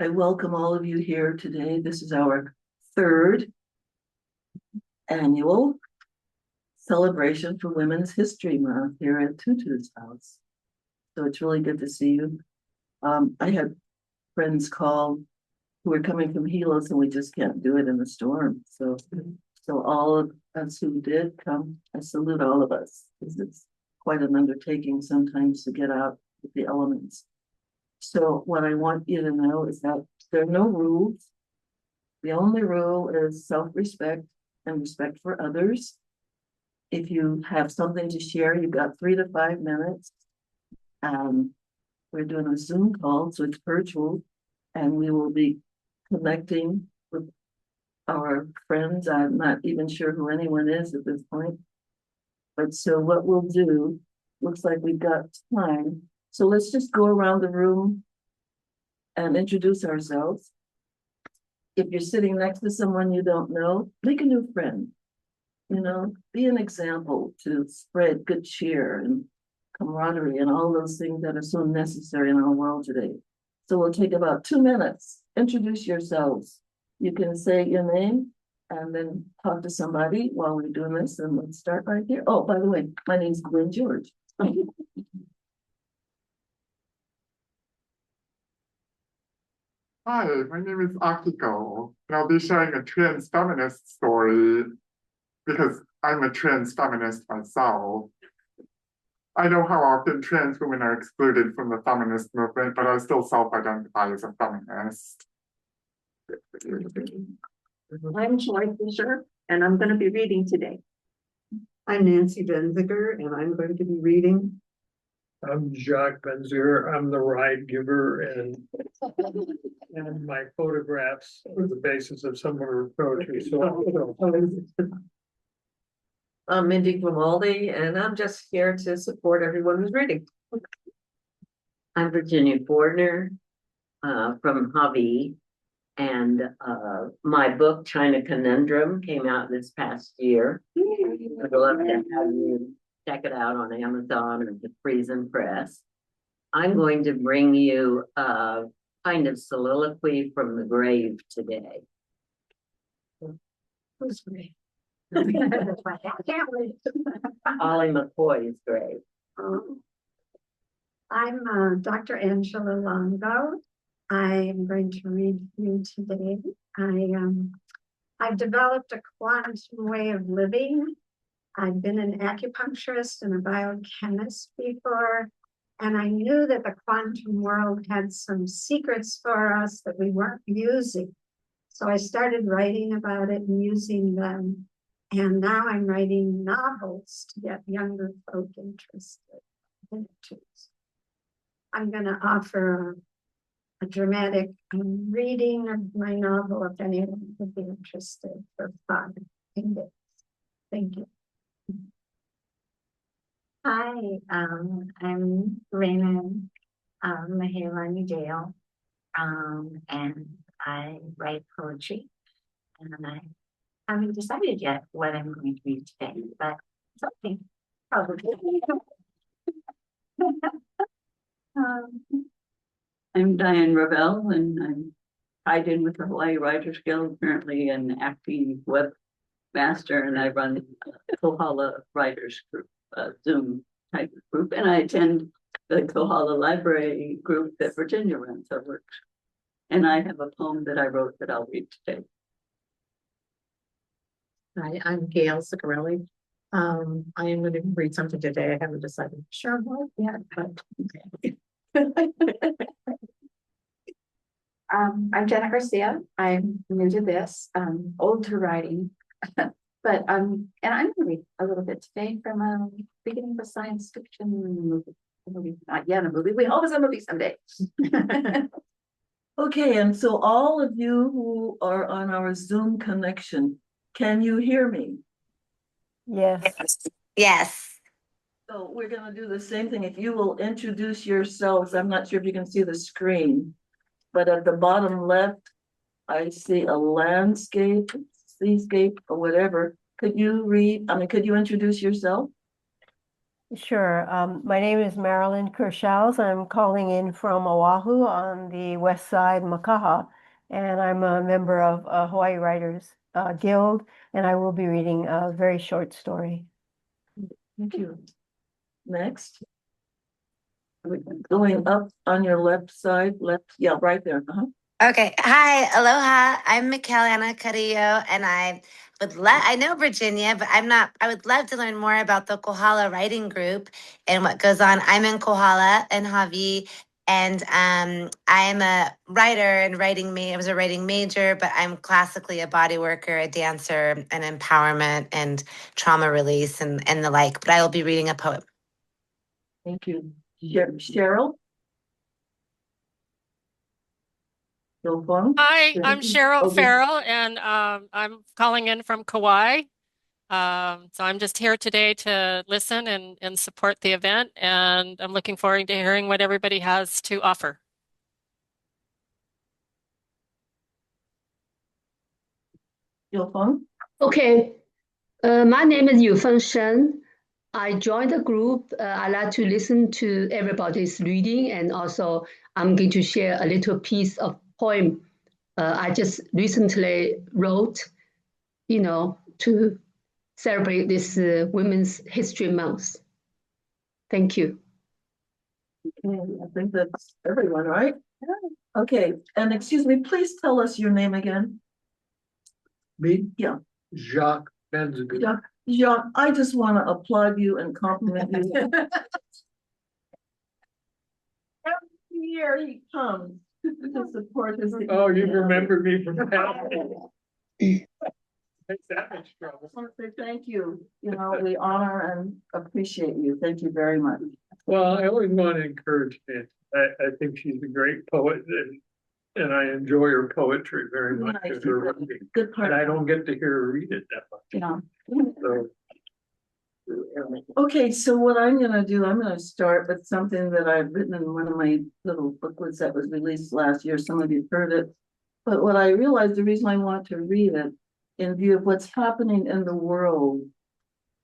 I welcome all of you here today. This is our third annual celebration for Women's History Month here at Tutu's house. So it's really good to see you. I had friends call who are coming from Helos and we just can't do it in the storm. So all of us who did come, I salute all of us because it's quite an undertaking sometimes to get out with the elements. So what I want you to know is that there are no rules. The only rule is self-respect and respect for others. If you have something to share, you've got 3 to 5 minutes. We're doing a Zoom call, so it's virtual, and we will be connecting with our friends. I'm not even sure who anyone is at this point. But so what we'll do, looks like we've got time. So let's just go around the room and introduce ourselves. If you're sitting next to someone you don't know, make a new friend. You know, be an example to spread good cheer and camaraderie and all those things that are so necessary in our world today. So we'll take about 2 minutes. Introduce yourselves. You can say your name and then talk to somebody while we're doing this. And let's start right here. Oh, by the way, my name's Gwen George. Hi, my name is Akiko, and I'll be sharing a trans feminist story because I'm a trans feminist myself. I know how often trans women are excluded from the feminist movement, but I still self-identify as a feminist. I'm Joy Fisher, and I'm going to be reading today. I'm Nancy Benziger, and I'm going to be reading. I'm Jacques Benziger. I'm the ride giver, and my photographs are the basis of some of her poetry. So I'm Mindy Grimaldi, and I'm just here to support everyone who's reading. I'm Virginia Bordner from Hobby, and my book, China Conundrum, came out this past year. I'd love to have you check it out on Amazon or the Friesen Press. I'm going to bring you a kind of soliloquy from the grave today. Who's reading? Ollie McCoy's grave. I'm Dr. Angela Longo. I'm going to read you today. I've developed a quantum way of living. I've been an acupuncturist and a biochemist before, and I knew that the quantum world had some secrets for us that we weren't using. So I started writing about it and using them. And now I'm writing novels to get younger folk interested in it too. I'm going to offer a dramatic reading of my novel if anyone would be interested for fun. Thank you. Hi, I'm Raymond Mahalani Dale, and I write poetry, and I haven't decided yet what I'm going to read today, but something probably. I'm Diane Ravel, and I'm tied in with the Hawaii Writers Guild, currently an acting webmaster, and I run the Kohala Writers Group, Zoom type of group, and I attend the Kohala Library group that Virginia runs. I work, and I have a poem that I wrote that I'll read today. Hi, I'm Gail Ciccarelli. I am going to read something today. I haven't decided sure what yet, but okay. I'm Jenna Garcia. I'm new to this, old to writing, but and I'm going to read a little bit today from a beginning of a science fiction movie. Not yet a movie. We hope it's a movie someday. Okay, and so all of you who are on our Zoom connection, can you hear me? Yes. Yes. So we're going to do the same thing. If you will introduce yourselves, I'm not sure if you can see the screen, but at the bottom left, I see a landscape, seascape, or whatever. Could you introduce yourself? Sure. My name is Marilyn Kershals. I'm calling in from Oahu on the west side, Makaha, and I'm a member of Hawaii Writers Guild, and I will be reading a very short story. Thank you. Next. Going up on your left side, yeah, right there. Okay. Hi. Aloha. I'm Michaeliana Carrillo, and I know Virginia, but I would love to learn more about the Kohala Writing Group and what goes on. I'm in Kohala and Hawaii, and I'm a writer and I was a writing major, but I'm classically a body worker, a dancer, and empowerment and trauma release and the like. But I will be reading a poem. Thank you. Cheryl? Hi, I'm Cheryl Farrell, and I'm calling in from Kauai. So I'm just here today to listen and support the event, and I'm looking forward to hearing what everybody has to offer. Okay, my name is Yufeng Shen. I joined the group. I like to listen to everybody's reading, and also I'm going to share a little piece of poem I just recently wrote, to celebrate this Women's History Month. Thank you. Okay, I think that's everyone, right? Yeah. Okay, and excuse me, please tell us your name again. Me? Yeah. Jacques Benziger. Jacques, I just want to applaud you and compliment you. Every year he comes to support this. Oh, you remember me from that. Makes that much trouble. I want to say thank you. You know, we honor and appreciate you. Thank you very much. Well, I always want to encourage Nancy. I think she's a great poet, and I enjoy her poetry very much. Nice. Her Good part. and I don't get to hear her read it that much. Yeah. So, okay, so what I'm gonna do, I'm gonna start with something that I've written in one of my little booklets that was released last year. Some of you heard it. But what I realized, the reason I want to read it, in view of what's happening in the world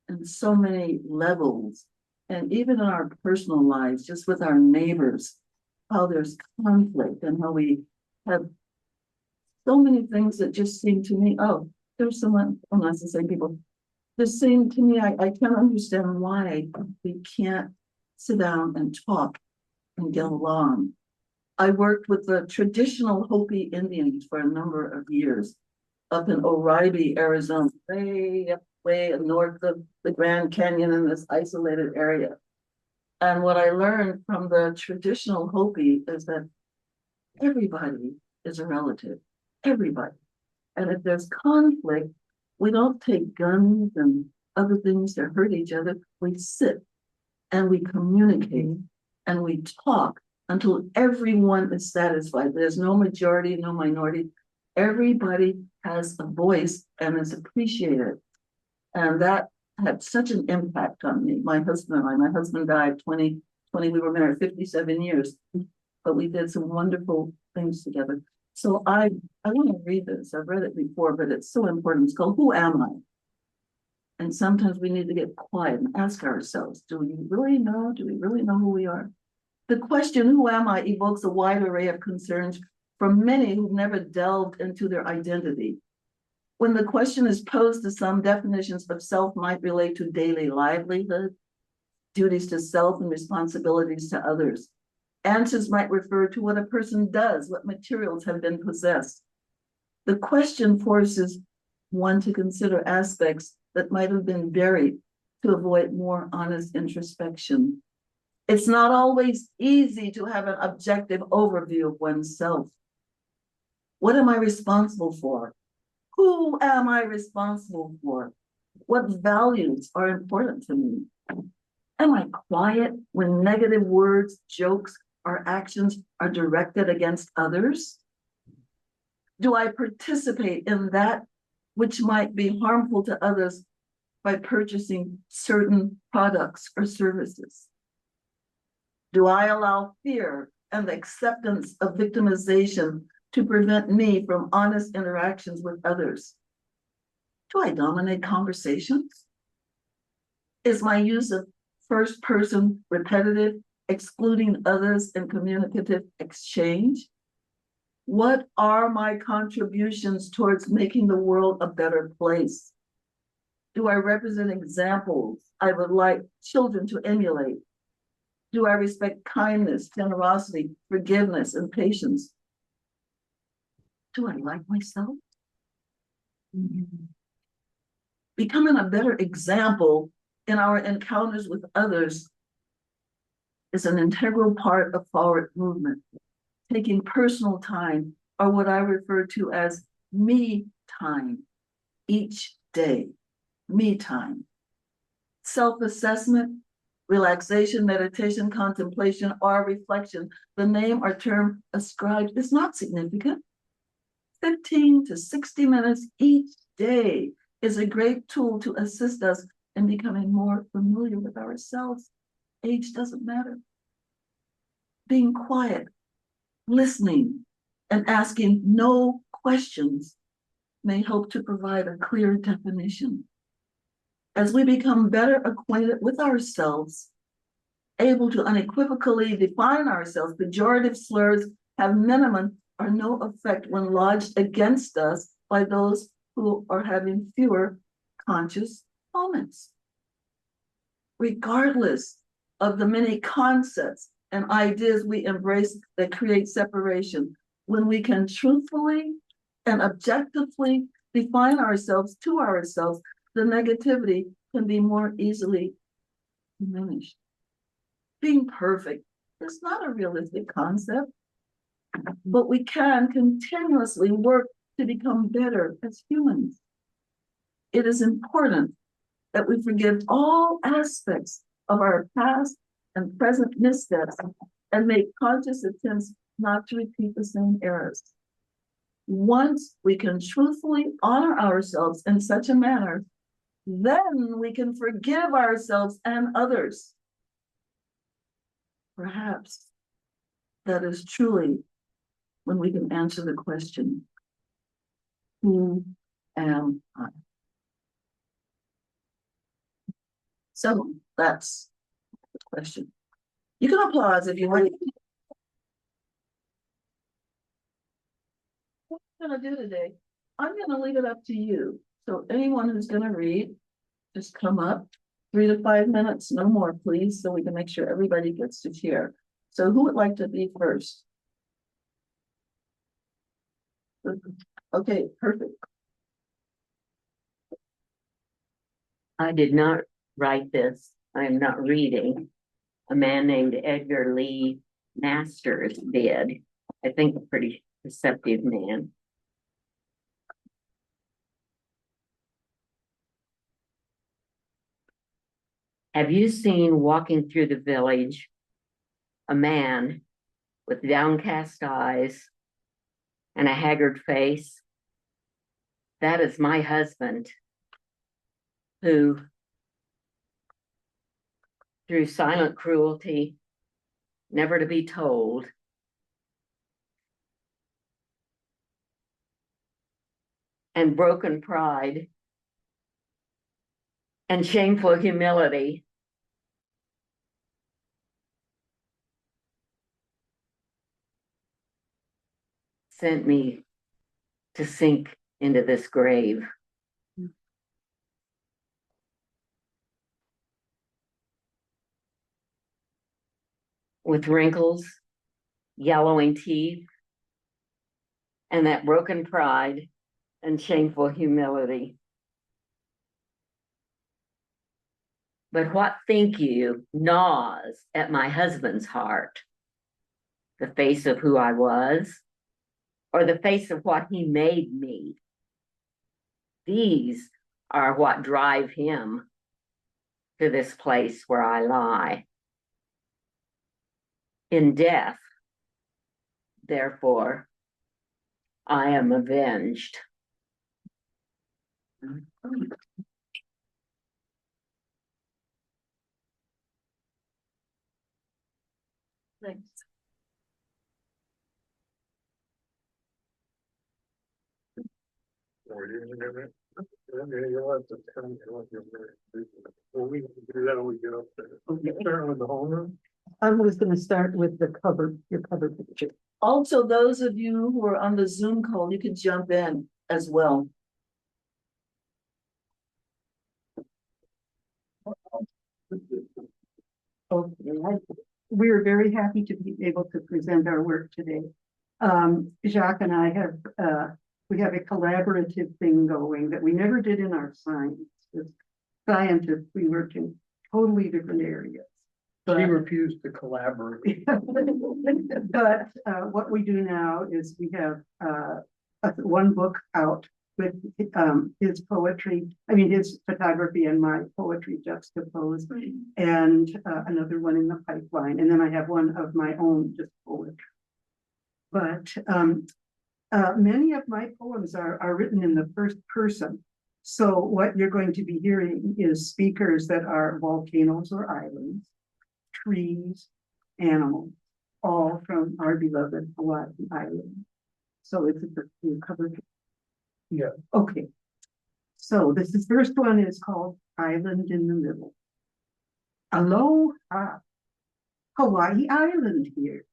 in so many levels, and even in our personal lives, just with our neighbors, how there's conflict and how we have so many things that just seem to me, oh, there's someone, I'm not the same people. This seemed to me, I can't understand why we can't sit down and talk and get along. I worked with the traditional Hopi Indians for a number of years up in Oribe, Arizona, way north of the Grand Canyon in this isolated area. And what I learned from the traditional Hopi is that everybody is a relative, everybody. And if there's conflict, we don't take guns and other things to hurt each other. We sit and we communicate and we talk until everyone is satisfied. There's no majority, no minority. Everybody has a voice and is appreciated. And that had such an impact on me. My husband died 20, we were married 57 years, but we did some wonderful things together. So I want to read this. I've read it before, but it's so important. It's called Who Am I? And sometimes we need to get quiet and ask ourselves, do we really know? Do we really know who we are? The question, who am I, evokes a wide array of concerns from many who've never delved into their identity. When the question is posed to some, definitions of self might relate to daily livelihood, duties to self, and responsibilities to others. Answers might refer to what a person does, what materials have been possessed. The question forces one to consider aspects that might have been buried to avoid more honest introspection. It's not always easy to have an objective overview of oneself. What am I responsible for? Who am I responsible for? What values are important to me? Am I quiet when negative words, jokes, or actions are directed against others? Do I participate in that which might be harmful to others by purchasing certain products or services? Do I allow fear and the acceptance of victimization to prevent me from honest interactions with others? Do I dominate conversations? Is my use of first person, repetitive, excluding others, and communicative exchange? What are my contributions towards making the world a better place? Do I represent examples I would like children to emulate? Do I respect kindness, generosity, forgiveness, and patience? Do I like myself? Becoming a better example in our encounters with others is an integral part of forward movement. Taking personal time, or what I refer to as me time, each day, me time. Self-assessment, relaxation, meditation, contemplation, or reflection, the name or term ascribed is not significant. 15 to 60 minutes each day is a great tool to assist us in becoming more familiar with ourselves. Age doesn't matter. Being quiet, listening, and asking no questions may help to provide a clear definition. As we become better acquainted with ourselves, able to unequivocally define ourselves, pejorative slurs have minimum or no effect when lodged against us by those who are having fewer conscious moments. Regardless of the many concepts and ideas we embrace that create separation, when we can truthfully and objectively define ourselves to ourselves, the negativity can be more easily diminished. Being perfect is not a realistic concept, but we can continuously work to become better as humans. It is important that we forgive all aspects of our past and present missteps and make conscious attempts not to repeat the same errors. Once we can truthfully honor ourselves in such a manner, then we can forgive ourselves and others. Perhaps that is truly when we can answer the question, who am I? So that's the question. You can applause if you want. What I'm gonna do today, I'm gonna leave it up to you. So anyone who's gonna read, just come up, 3 to 5 minutes, no more, please, so we can make sure everybody gets to share. So who would like to be first? Okay, perfect. I did not write this. I am not reading. A man named Edgar Lee Masters did. I think a pretty receptive man. Have you seen walking through the village a man with downcast eyes and a haggard face? That is my husband, who, through silent cruelty, never to be told, and broken pride and shameful humility, sent me to sink into this grave. With wrinkles, yellowing teeth, and that broken pride and shameful humility. But what think you gnaws at my husband's heart? The face of who I was, or the face of what he made me? These are what drive him to this place where I lie. In death, therefore, I am avenged. Thanks. Okay, you'll have to tell me what you're doing. Well, we can do that when we get up there. Okay, start with the homeroom. I was gonna start with the cover, your cover picture. Also, those of you who are on the Zoom call, you can jump in as well. Okay, we're very happy to be able to present our work today. Jacques and I have, we have a collaborative thing going that we never did in our science. As scientists, we work in totally different areas. She But, refused to collaborate. but what we do now is we have one book out with his poetry, I mean, his photography and my poetry juxtaposed, and another one in the pipeline. And then I have one of my own, just poetry. But many of my poems are written in the first person. So what you're going to be hearing is speakers that are volcanoes or islands, trees, animals, all from our beloved Hawaii island. So it's a cover. Yeah. Okay. So this is first one is called Island in the Middle. Aloha, Hawaii Island here.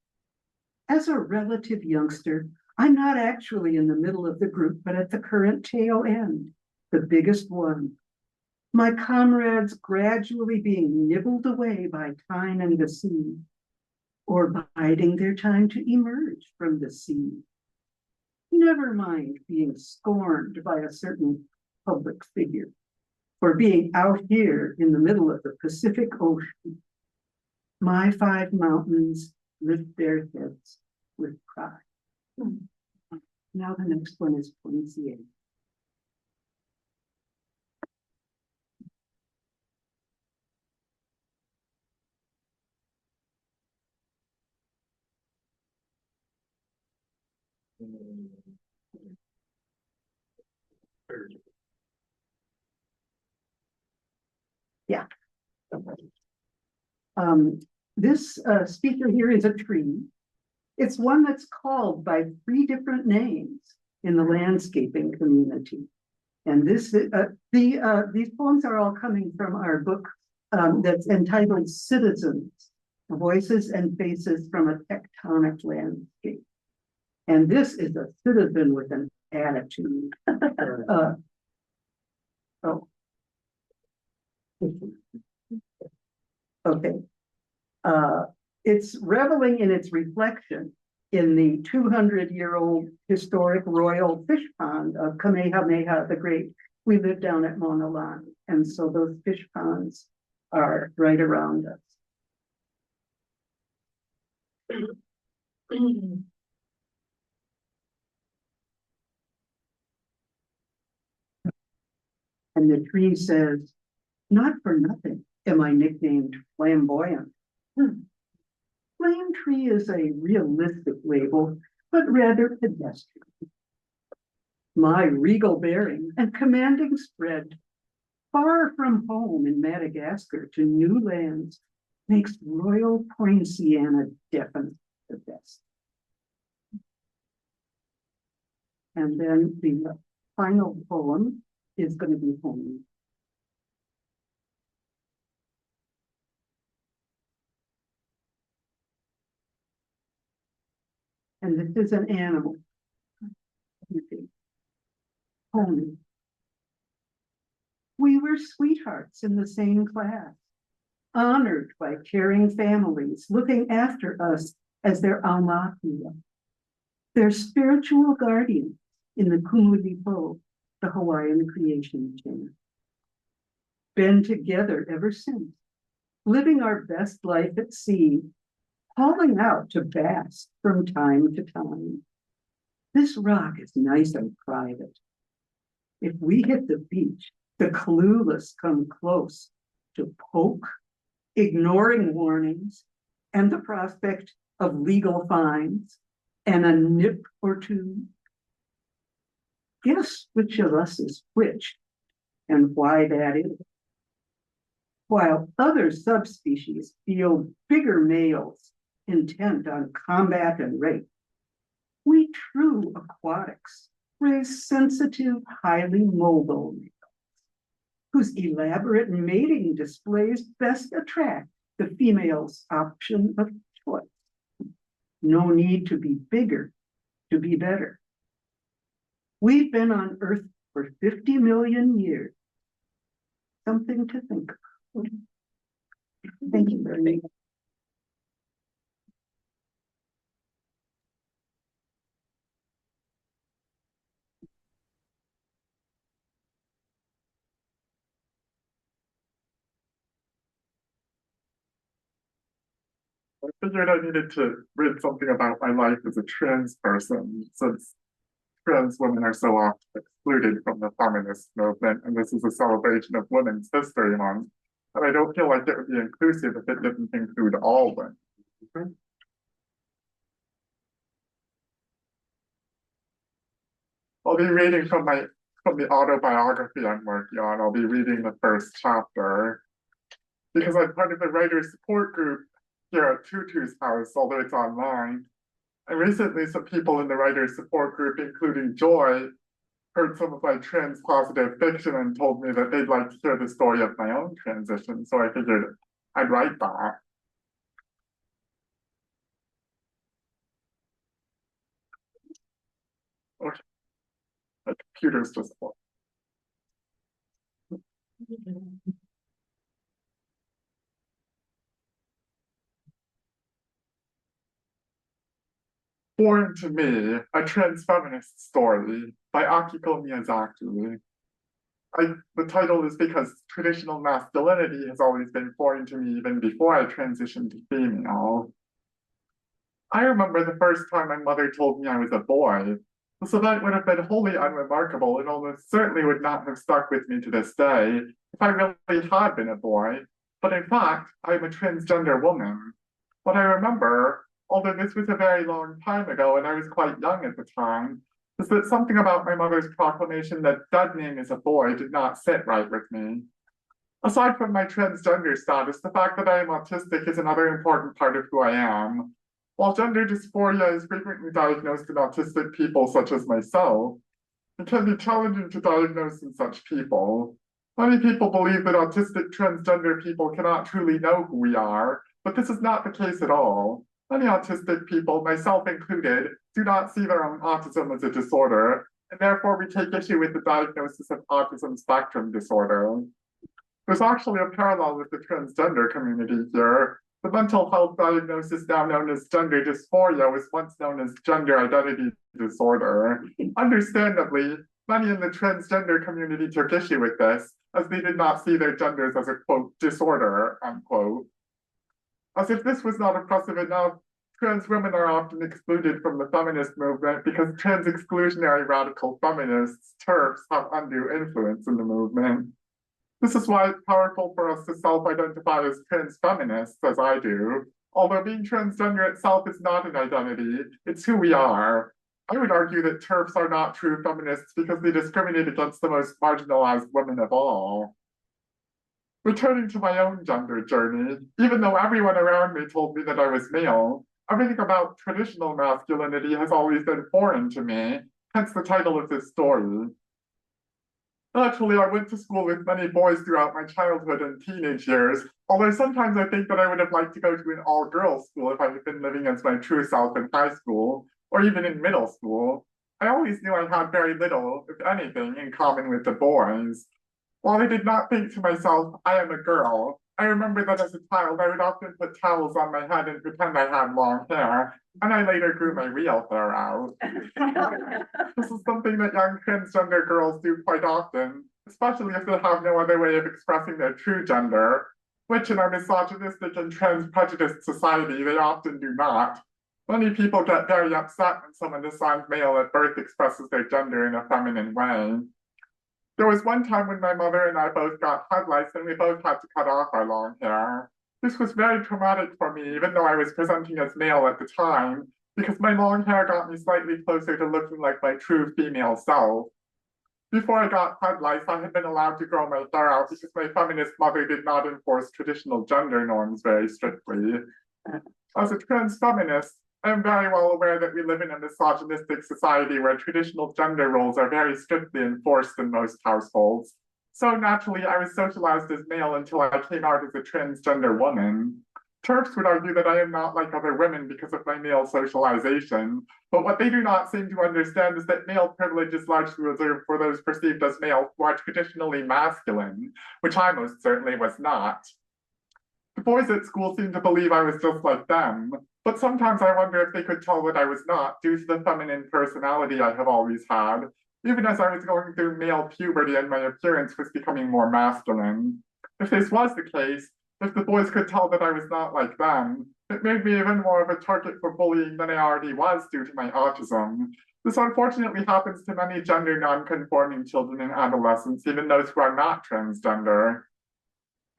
As a relative youngster, I'm not actually in the middle of the group, but at the current tail end, the biggest one. My comrades gradually being nibbled away by time and the sea, or biding their time to emerge from the sea. Never mind being scorned by a certain public figure for being out here in the middle of the Pacific Ocean. My 5 mountains lift their heads with pride. Now the next one is Poinciana. Yeah. This speaker here is a tree. It's one that's called by 3 different names in the landscaping community. And this, these poems are all coming from our book that's entitled Citizens, Voices and Faces from a Tectonic Landscape. And this is a citizen with an attitude. Oh. Okay. It's reveling in its reflection in the 200-year-old historic royal fish pond of Kamehameha the Great. We live down at Mauna Lani, and so those fish ponds are right around us. And the tree says, not for nothing am I nicknamed flamboyant. Flame tree is a realistic label, but rather pedestrian. My regal bearing and commanding spread far from home in Madagascar to new lands makes Royal Poinciana definitely the best. And then the final poem is going to be home. And this is an animal. Pony. We were sweethearts in the same class, honored by caring families, looking after us as their aumakua, their spiritual guardians in the Kumulipo, the Hawaiian creation chain. Been together ever since, living our best life at sea, calling out to bask from time to time. This rock is nice and private. If we hit the beach, the clueless come close to poke, ignoring warnings and the prospect of legal fines and a nip or two. Guess which of us is which and why that is. While other subspecies feel bigger males intent on combat and rape, we true aquatics raise sensitive, highly mobile males. whose elaborate mating displays best attract the female's option of choice. No need to be bigger to be better. We've been on Earth for 50 million years. Something to think of. Thank you very much. I figured I needed to read something about my life as a trans person, since trans women are so often excluded from the feminist movement, and this is a celebration of Women's History Month. And I don't feel like it would be inclusive if it didn't include all women. I'll be reading from the autobiography I'm working on. I'll be reading the first chapter because I'm part of the writer's support group here at Tutu's house, although it's online. And recently, some people in the writer's support group, including Joy, heard some of my trans positive fiction and told me that they'd like to hear the story of my own transition. So I figured I'd write that. Okay. My computer's just full. Born to Me, a Trans Feminist Story by Akiko Miyazaki. The title is because traditional masculinity has always been foreign to me even before I transitioned to female. I remember the first time my mother told me I was a boy. This event would have been wholly unremarkable and almost certainly would not have stuck with me to this day if I really had been a boy. But in fact, I am a transgender woman. What I remember, although this was a very long time ago and I was quite young at the time, is that something about my mother's proclamation that deadening as a boy did not sit right with me. Aside from my transgender status, the fact that I am autistic is another important part of who I am. While gender dysphoria is frequently diagnosed in autistic people such as myself, it can be challenging to diagnose in such people. Many people believe that autistic transgender people cannot truly know who we are, but this is not the case at all. Many autistic people, myself included, do not see their own autism as a disorder, and therefore we take issue with the diagnosis of autism spectrum disorder. There's actually a parallel with the transgender community here. The mental health diagnosis now known as gender dysphoria was once known as gender identity disorder. Understandably, many in the transgender community took issue with this, as they did not see their genders as a, quote, disorder, unquote. As if this was not oppressive enough, trans women are often excluded from the feminist movement because trans exclusionary radical feminists, TERFs, have undue influence in the movement. This is why it's powerful for us to self-identify as trans feminists, as I do. Although being transgender itself is not an identity, it's who we are. I would argue that TERFs are not true feminists because they discriminate against the most marginalized women of all. Returning to my own gender journey, even though everyone around me told me that I was male, everything about traditional masculinity has always been foreign to me, hence the title of this story. Naturally, I went to school with many boys throughout my childhood and teenage years, although sometimes I think that I would have liked to go to an all-girls school if I had been living as my true self in high school, or even in middle school. I always knew I had very little, if anything, in common with the boys. While I did not think to myself, I am a girl, I remember that as a child I would often put towels on my head and pretend I had long hair, and I later grew my real hair out. This is something that young transgender girls do quite often, especially if they have no other way of expressing their true gender, which in our misogynistic and trans-prejudiced society they often do not. Many people get very upset when someone assigned male at birth expresses their gender in a feminine way. There was one time when my mother and I both got head lice and we both had to cut off our long hair. This was very traumatic for me, even though I was presenting as male at the time, because my long hair got me slightly closer to looking like my true female self. Before I got head lice, I had been allowed to grow my hair out because my feminist mother did not enforce traditional gender norms very strictly. As a trans feminist, I am very well aware that we live in a misogynistic society where traditional gender roles are very strictly enforced in most households. So naturally, I was socialized as male until I came out as a transgender woman. Turks would argue that I am not like other women because of my male socialization, but what they do not seem to understand is that male privilege is largely reserved for those perceived as male who are traditionally masculine, which I most certainly was not. The boys at school seemed to believe I was just like them, but sometimes I wonder if they could tell that I was not due to the feminine personality I have always had, even as I was going through male puberty and my appearance was becoming more masculine. If this was the case, if the boys could tell that I was not like them, it made me even more of a target for bullying than I already was due to my autism. This unfortunately happens to many gender non-conforming children and adolescents, even those who are not transgender.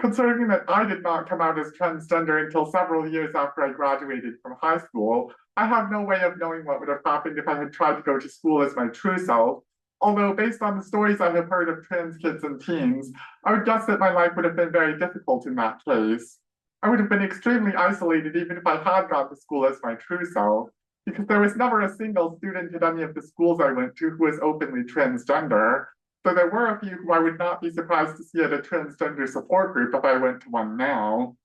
Considering that I did not come out as transgender until several years after I graduated from high school, I have no way of knowing what would have happened if I had tried to go to school as my true self. Although, based on the stories I have heard of trans kids and teens, I would guess that my life would have been very difficult in that case. I would have been extremely isolated even if I had gone to school as my true self, because there was never a single student at any of the schools I went to who was openly transgender, so there were a few who I would not be surprised to see at a transgender support group if I went to one now.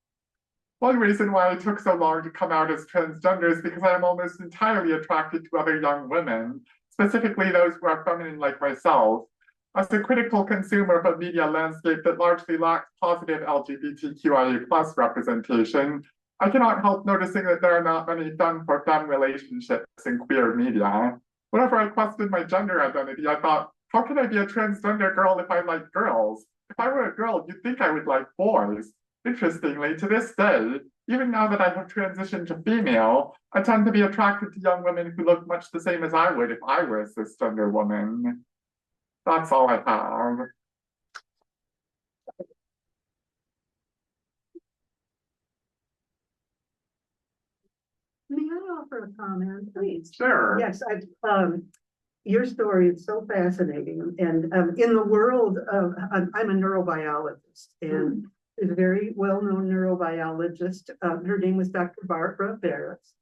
One reason why it took so long to come out as transgender is because I am almost entirely attracted to other young women, specifically those who are feminine like myself. As a critical consumer of a media landscape that largely lacks positive LGBTQIA+ representation, I cannot help noticing that there are not many femme-for-femme relationships in queer media. Whenever I questioned my gender identity, I thought, how can I be a transgender girl if I like girls? If I were a girl, you'd think I would like boys. Interestingly, to this day, even now that I have transitioned to female, I tend to be attracted to young women who look much the same as I would if I were a cisgender woman. That's all I have. May I offer a comment, please? Sure. Yes, your story is so fascinating, and in the world of, I'm a neurobiologist, and is a very well-known neurobiologist. Her name was Dr. Barbara Barris,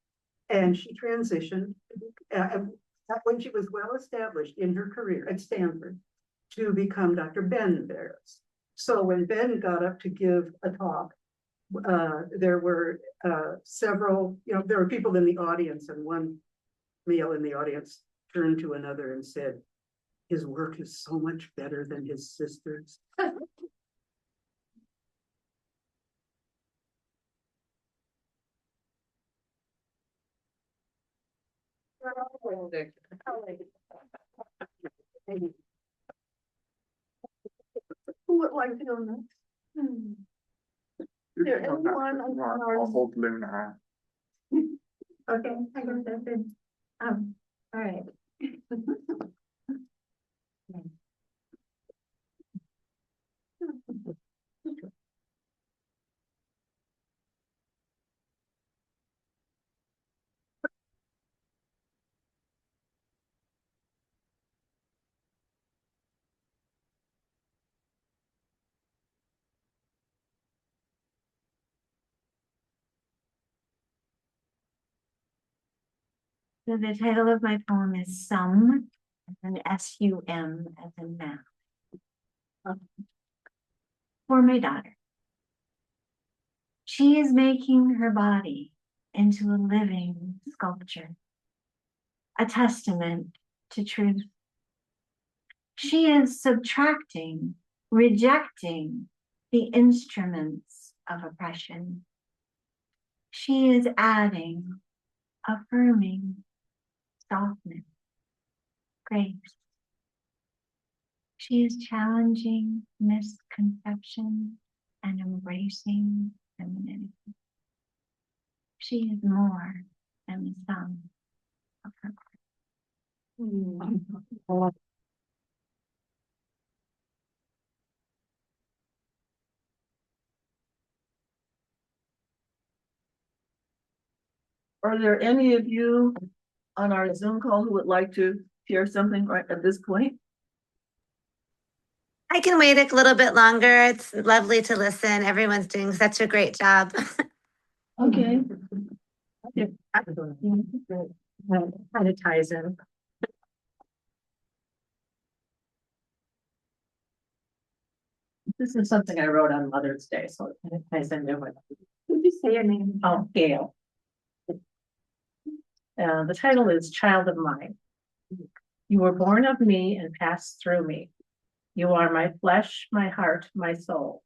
and she transitioned when she was well established in her career at Stanford to become Dr. Ben Barris. So when Ben got up to give a talk, there were several, there were people in the audience, and one male in the audience turned to another and said, his work is so much better than his sister's. Who would like to go next? There anyone on I'll hold Luna. Okay, I guess that's it. All right. So the title of my poem is Sum, and S-U-M as in math. For my daughter. She is making her body into a living sculpture, a testament to truth. She is subtracting, rejecting the instruments of oppression. She is adding, affirming softness, grace. She is challenging misconception and embracing femininity. She is more than the sum of her parts. Are there any of you on our Zoom call who would like to share something right at this point? I can wait a little bit longer. It's lovely to listen. Everyone's doing such a great job. Okay. Kind of ties in. This is something I wrote on Mother's Day, so it ties into it. Would you say your name? Oh, Gail. The title is Child of Mine. You were born of me and passed through me. You are my flesh, my heart, my soul.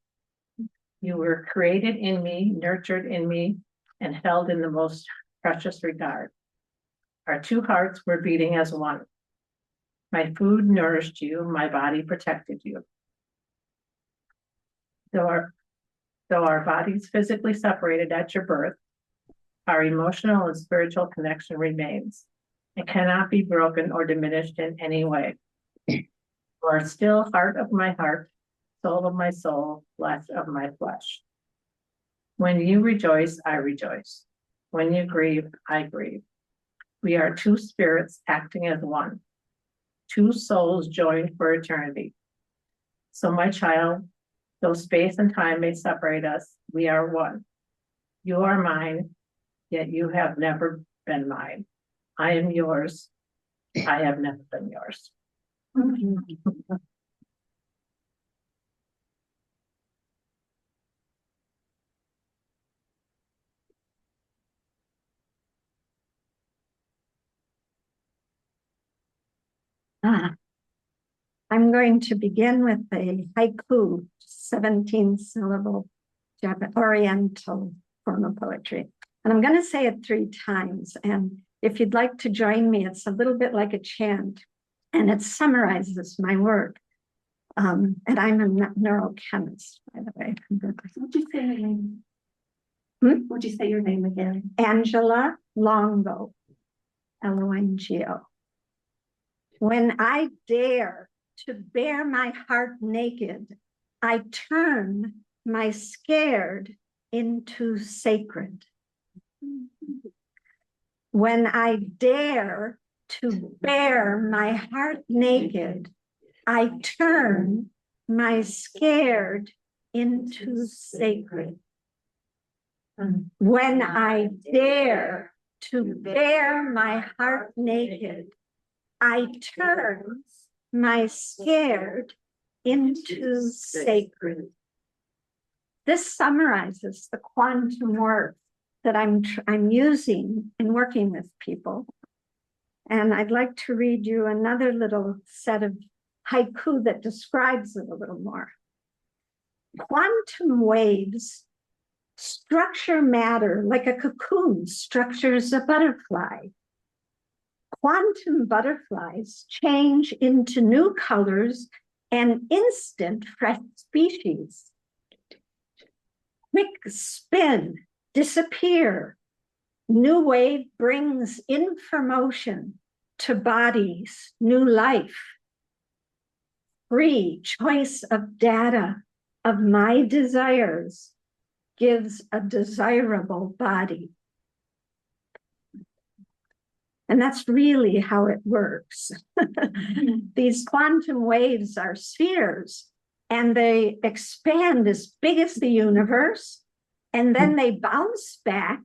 You were created in me, nurtured in me, and held in the most precious regard. Our two hearts were beating as one. My food nourished you, my body protected you. Though our bodies physically separated at your birth, our emotional and spiritual connection remains. It cannot be broken or diminished in any way. You are still heart of my heart, soul of my soul, flesh of my flesh. When you rejoice, I rejoice. When you grieve, I grieve. We are two spirits acting as one, two souls joined for eternity. So, my child, though space and time may separate us, we are one. You are mine, yet you have never been mine. I am yours. I have never been yours. I'm going to begin with a haiku, 17 syllable Oriental form of poetry. And I'm going to say it 3 times. And if you'd like to join me, it's a little bit like a chant, and it summarizes my work. And I'm a neurochemist, by the way. Would you say your name? Would you say your name again? Angela Longo, Longo. When I dare to bare my heart naked, I turn my scared into sacred. When I dare to bare my heart naked, I turn my scared into sacred. When I dare to bare my heart naked, I turn my scared into sacred. This summarizes the quantum work that I'm using in working with people. And I'd like to read you another little set of haiku that describes it a little more. Quantum waves structure matter like a cocoon structures a butterfly. Quantum butterflies change into new colors and instant fresh species. Quick spin, disappear. New wave brings information to bodies, new life. Free choice of data of my desires gives a desirable body. And that's really how it works. These quantum waves are spheres, and they expand as big as the universe, and then they bounce back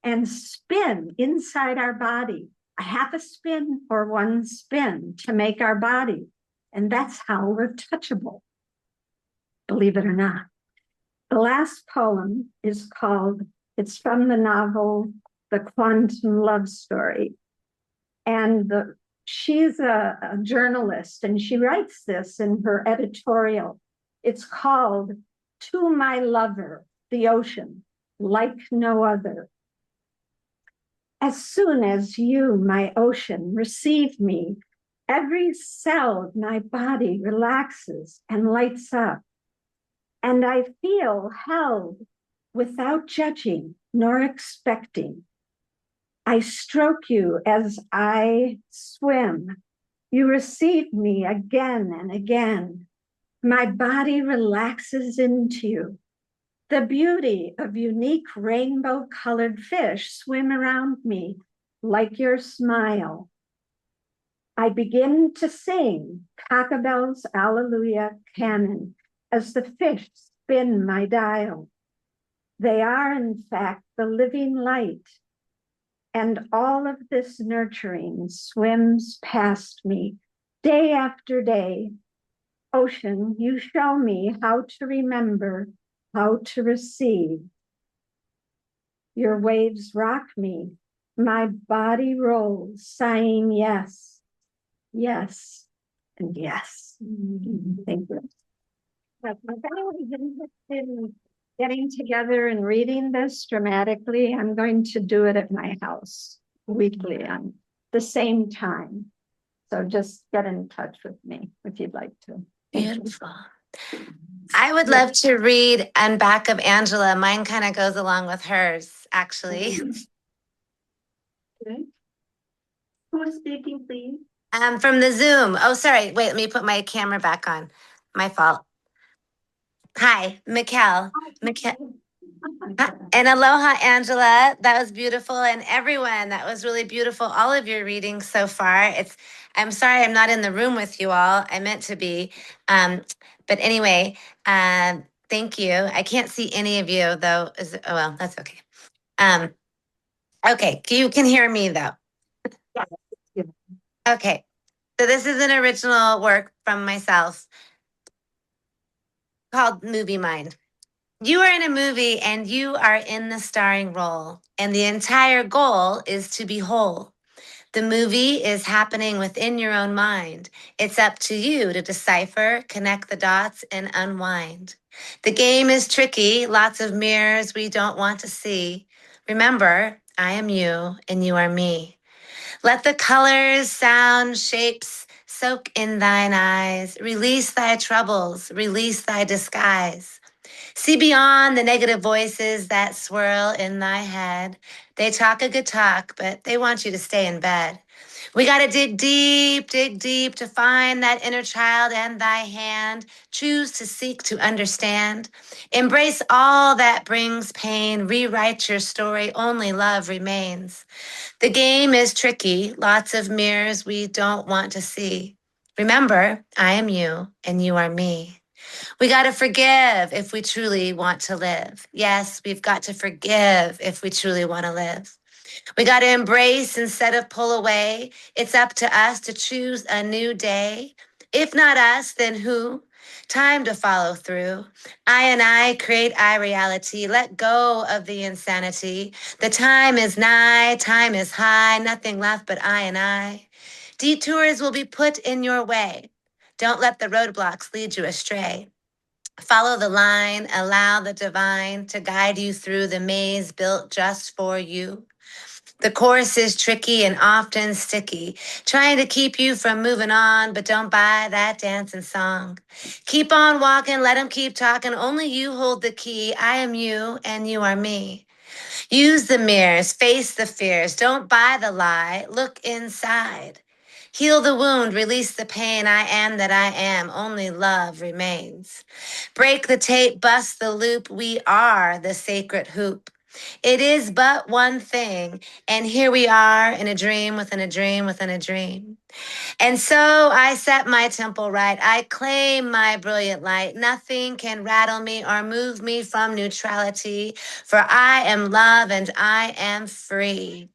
and spin inside our body, a half a spin or one spin to make our body. And that's how we're touchable, believe it or not. The last poem is called, it's from the novel, The Quantum Love Story. And she's a journalist, and she writes this in her editorial. It's called To My Lover, the Ocean, Like No Other. As soon as you, my ocean, receive me, every cell of my body relaxes and lights up. And I feel held without judging nor expecting. I stroke you as I swim. You receive me again and again. My body relaxes into you. The beauty of unique rainbow-colored fish swim around me like your smile. I begin to sing Cockabell's Alleluia canon as the fish spin my dial. They are, in fact, the living light. And all of this nurturing swims past me day after day, Ocean, you show me how to remember, how to receive. Your waves rock me, my body rolls, sighing yes, yes, and yes. Thank you. If anyone's interested in getting together and reading this dramatically, I'm going to do it at my house weekly on the same time. So just get in touch with me if you'd like to. Thank you. Beautiful. I would love to read on back of Angela. Mine kind of goes along with hers, actually. Okay. Who is speaking, please? From the Zoom. Oh, sorry. Wait, let me put my camera back on. My fault. Hi, Mikkel. And aloha, Angela. That was beautiful. And everyone, that was really beautiful. All of your readings so far. I'm sorry I'm not in the room with you all. I meant to be. But anyway, thank you. I can't see any of you though. Oh, well, that's okay. Okay, you can hear me though. Yeah. Okay. So this is an original work from myself called Movie Mind. You are in a movie and you are in the starring role, and the entire goal is to be whole. The movie is happening within your own mind. It's up to you to decipher, connect the dots, and unwind. The game is tricky, lots of mirrors we don't want to see. Remember, I am you and you are me. Let the colors, sounds, shapes soak in thine eyes. Release thy troubles, release thy disguise. See beyond the negative voices that swirl in thy head. They talk a good talk, but they want you to stay in bed. We got to dig deep to find that inner child and thy hand. Choose to seek to understand. Embrace all that brings pain. Rewrite your story. Only love remains. The game is tricky. Lots of mirrors we don't want to see. Remember, I am you and you are me. We got to forgive if we truly want to live. Yes, we've got to forgive if we truly want to live. We got to embrace instead of pull away. It's up to us to choose a new day. If not us, then who? Time to follow through. I create I reality. Let go of the insanity. The time is nigh, time is high, nothing left but I. Detours will be put in your way. Don't let the roadblocks lead you astray. Follow the line, allow the divine to guide you through the maze built just for you. The course is tricky and often sticky, trying to keep you from moving on, but don't buy that dancing song. Keep on walking, let them keep talking, only you hold the key. I am you and you are me. Use the mirrors, face the fears, don't buy the lie, look inside. Heal the wound, release the pain. I am that I am, only love remains. Break the tape, bust the loop. We are the sacred hoop. It is but one thing, and here we are in a dream within a dream within a dream. And so I set my temple right. I claim my brilliant light. Nothing can rattle me or move me from neutrality, for I am love and I am free.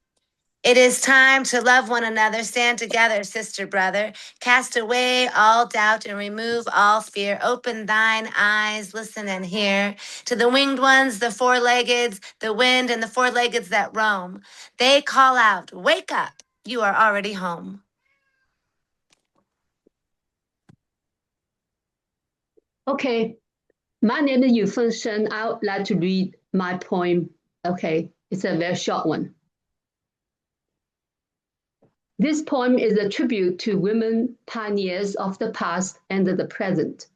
It is time to love one another. Stand together, sister, brother. Cast away all doubt and remove all fear. Open thine eyes, listen and hear. To the winged ones, the four-leggeds, the wind and the four-leggeds that roam. They call out, wake up, you are already home. Okay, my name is Yufeng Shen. I would like to read my poem. Okay, it's a very short one. This poem is a tribute to women pioneers of the past and the present,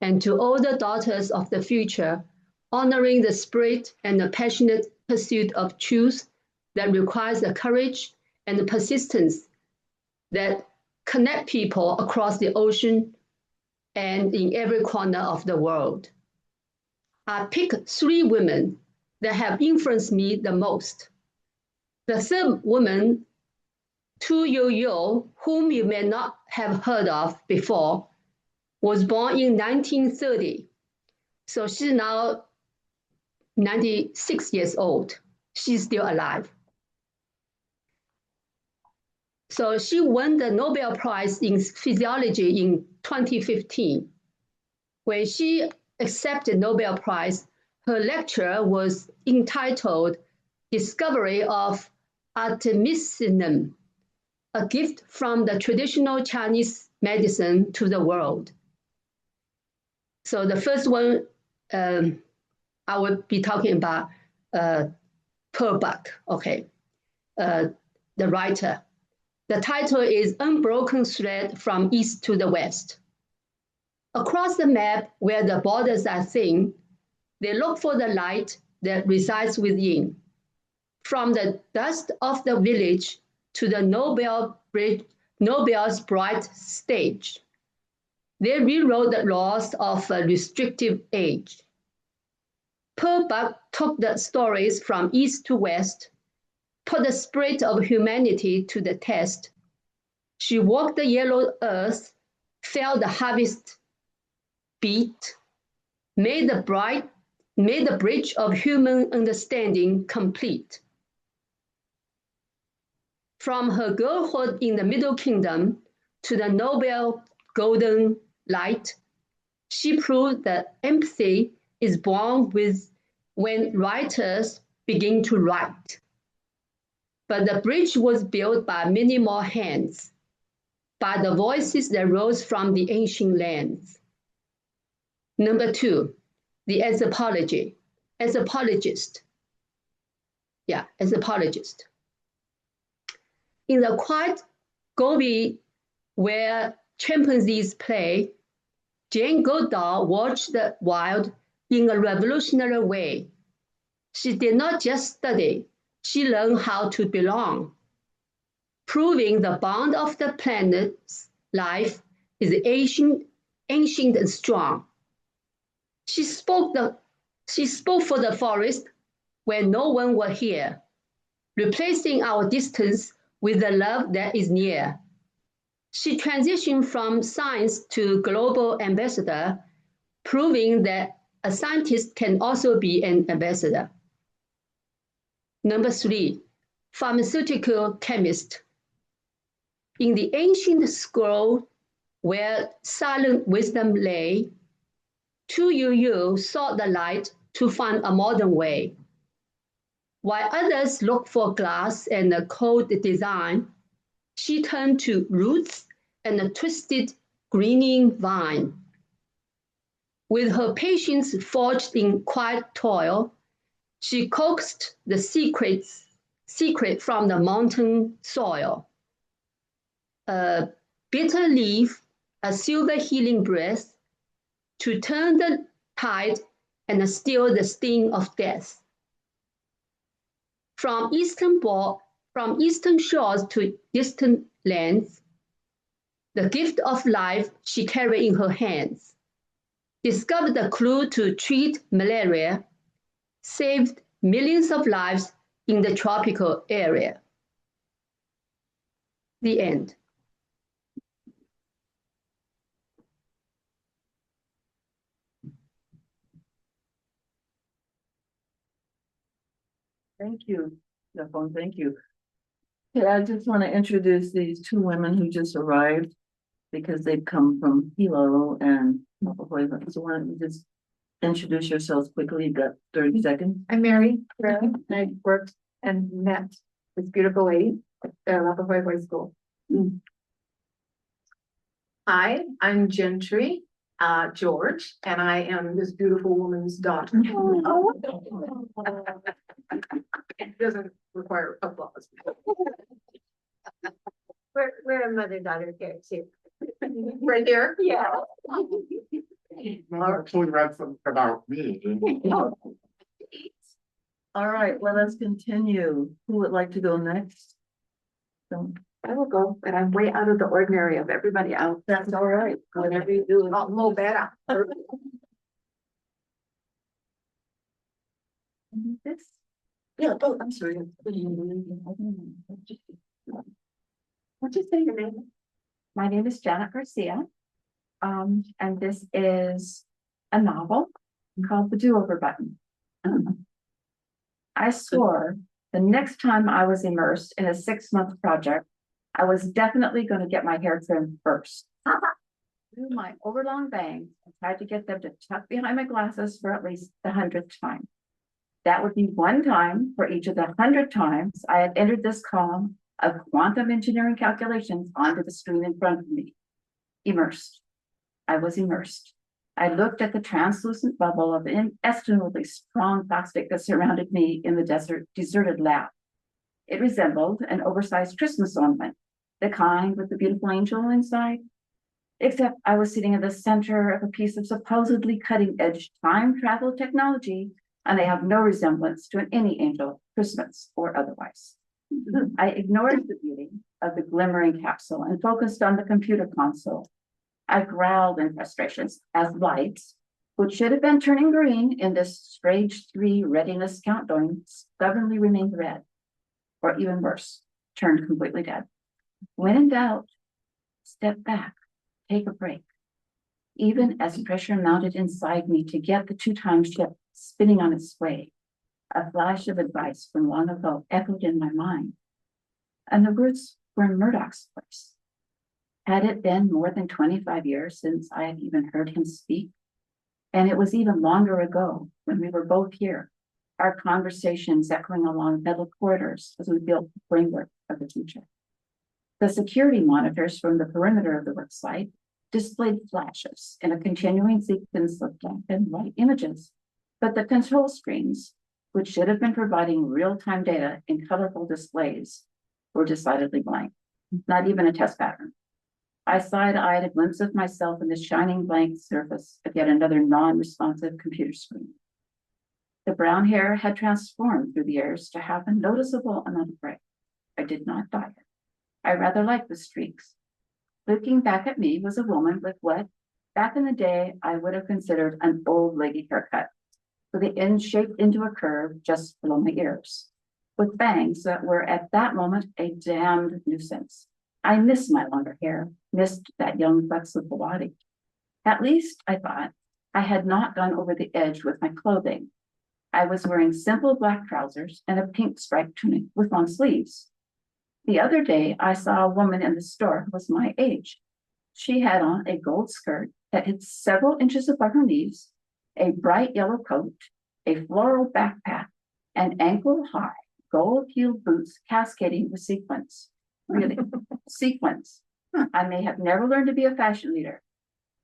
and to all the daughters of the future, honoring the spirit and the passionate pursuit of truth that requires the courage and the persistence that connect people across the ocean and in every corner of the world. I pick 3 women that have influenced me the most. The third woman, Tu Youyou, whom you may not have heard of before, was born in 1930. So she's now 96 years old. She's still alive. So she won the Nobel Prize in Physiology in 2015. When she accepted Nobel Prize, her lecture was entitled Discovery of Artemisinin, a gift from the traditional Chinese medicine to the world. So the first one, I will be talking about Pearl Buck, okay, the writer. The title is Unbroken Thread from East to the West. Across the map where the borders are thin, they look for the light that resides within. From the dust of the village to the Nobel's bright stage, they rewrote the laws of a restrictive age. Pearl Buck took the stories from east to west, put the spirit of humanity to the test. She walked the yellow earth, felt the harvest beat, made the bridge of human understanding complete. From her girlhood in the Middle Kingdom to the Nobel Golden Light, she proved that empathy is born with when writers begin to write. But the bridge was built by many more hands, by the voices that rose from the ancient lands. Number 2, the anthropologist. In the quiet Gobi where chimpanzees play, Jane Goodall watched the wild in a revolutionary way. She did not just study, she learned how to belong, proving the bond of the planet's life is ancient and strong. She spoke for the forest when no one was here, replacing our distance with the love that is near. She transitioned from science to global ambassador, proving that a scientist can also be an ambassador. Number 3, pharmaceutical chemist. In the ancient scroll where silent wisdom lay, Tu Youyou sought the light to find a modern way. While others looked for glass and a cold design, she turned to roots and a twisted, greening vine. With her patience forged in quiet toil, she coaxed the secret from the mountain soil. A bitter leaf, a silver healing breath, to turn the tide and still the sting of death. From eastern shores to distant lands, the gift of life she carried in her hands, discovered the clue to treat malaria, saved millions of lives in the tropical area. The end. Thank you, Stefan, thank you. Okay, I just want to introduce these 2 women who just arrived because they've come from Hilo and Mapahoiva. So why don't you just introduce yourselves quickly? You've got 30 seconds. I'm Mary Ferrell, and I worked and met this beautiful lady at Lapahoi High School. Hi, I'm Gentry George, and I am this beautiful woman's daughter. It doesn't require applause. We're a mother-daughter pair too. Right there? Yeah. No, actually read something about me. All right, let us continue. Who would like to go next? So, I will go, but I'm way out of the ordinary of everybody else. that's all right. Whatever you do. I'll know better. This? Yeah, oh, I'm sorry. What'd you say your name? My name is Janet Garcia. And this is a novel called The Do-Over Button. I swore the next time I was immersed in a 6-month project, I was definitely going to get my hair trimmed first. Do my overlong bangs and tried to get them to tuck behind my glasses for at least the 100th time. That would be one time for each of the 100 times I had entered this column of quantum engineering calculations onto the screen in front of me. Immersed. I was immersed. I looked at the translucent bubble of inestimably strong plastic that surrounded me in the deserted lab. It resembled an oversized Christmas ornament, the kind with the beautiful angel inside. Except I was sitting in the center of a piece of supposedly cutting-edge time travel technology, and they have no resemblance to any angel, Christmas or otherwise. I ignored the beauty of the glimmering capsule and focused on the computer console. I growled in frustrations as lights, which should have been turning green in this stage 3 readiness countdown, stubbornly remained red, or even worse, turned completely dead. When in doubt, step back, take a break. Even as pressure mounted inside me to get the 2-time ship spinning on its way, a flash of advice from long ago echoed in my mind. And the words were in Murdoch's voice. Had it been more than 25 years since I had even heard him speak? And it was even longer ago when we were both here, our conversations echoing along metal corridors as we built the framework of the future. The security monitors from the perimeter of the worksite displayed flashes in a continuing sequence of black and white images, but the control screens, which should have been providing real-time data in colorful displays, were decidedly blank, not even a test pattern. I side-eyed a glimpse of myself in the shining blank surface of yet another non-responsive computer screen. The brown hair had transformed through the years to have a noticeable amount of gray. I did not dye it. I rather liked the streaks. Looking back at me was a woman with what, back in the day, I would have considered an old lady haircut, with the end shaped into a curve just below my ears, with bangs that were at that moment a damned nuisance. I missed my longer hair, missed that young, flexible body. At least, I thought, I had not gone over the edge with my clothing. I was wearing simple black trousers and a pink striped tunic with long sleeves. The other day, I saw a woman in the store who was my age. She had on a gold skirt that hit several inches above her knees, a bright yellow coat, a floral backpack, and ankle-high gold-heeled boots cascading with sequins. Really, sequins. I may have never learned to be a fashion leader,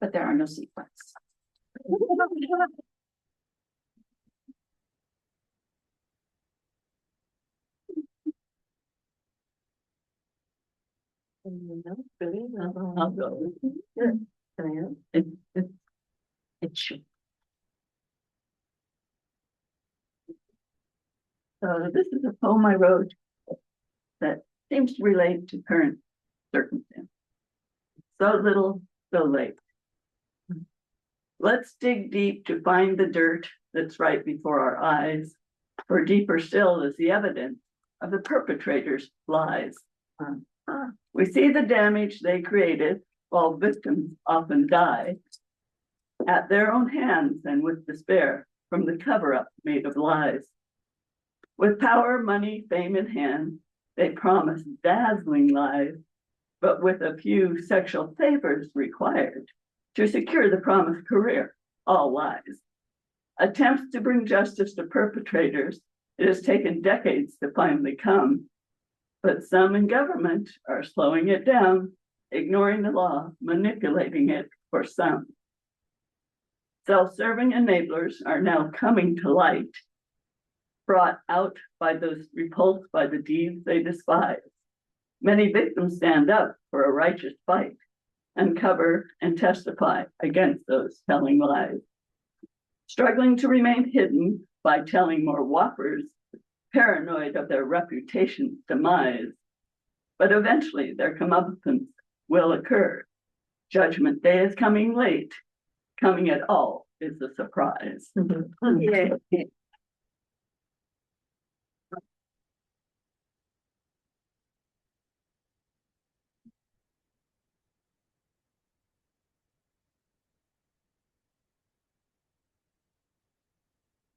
but there are no sequins. I'll go. It should. So this is a poem I wrote that seems to relate to current circumstances. So little, so late. Let's dig deep to find the dirt that's right before our eyes, for deeper still is the evidence of the perpetrator's lies. We see the damage they created while victims often die at their own hands and with despair from the cover-up made of lies. With power, money, fame in hand, they promise dazzling lives, but with a few sexual favors required to secure the promised career, all lies. Attempts to bring justice to perpetrators, it has taken decades to finally come, but some in government are slowing it down, ignoring the law, manipulating it for some. Self-serving enablers are now coming to light, brought out by those repulsed by the deeds they despise. Many victims stand up for a righteous fight, uncover and testify against those telling lies. Struggling to remain hidden by telling more whoppers, paranoid of their reputation's demise. But eventually their comeuppance will occur. Judgment Day is coming late. Coming at all is a surprise. Yeah.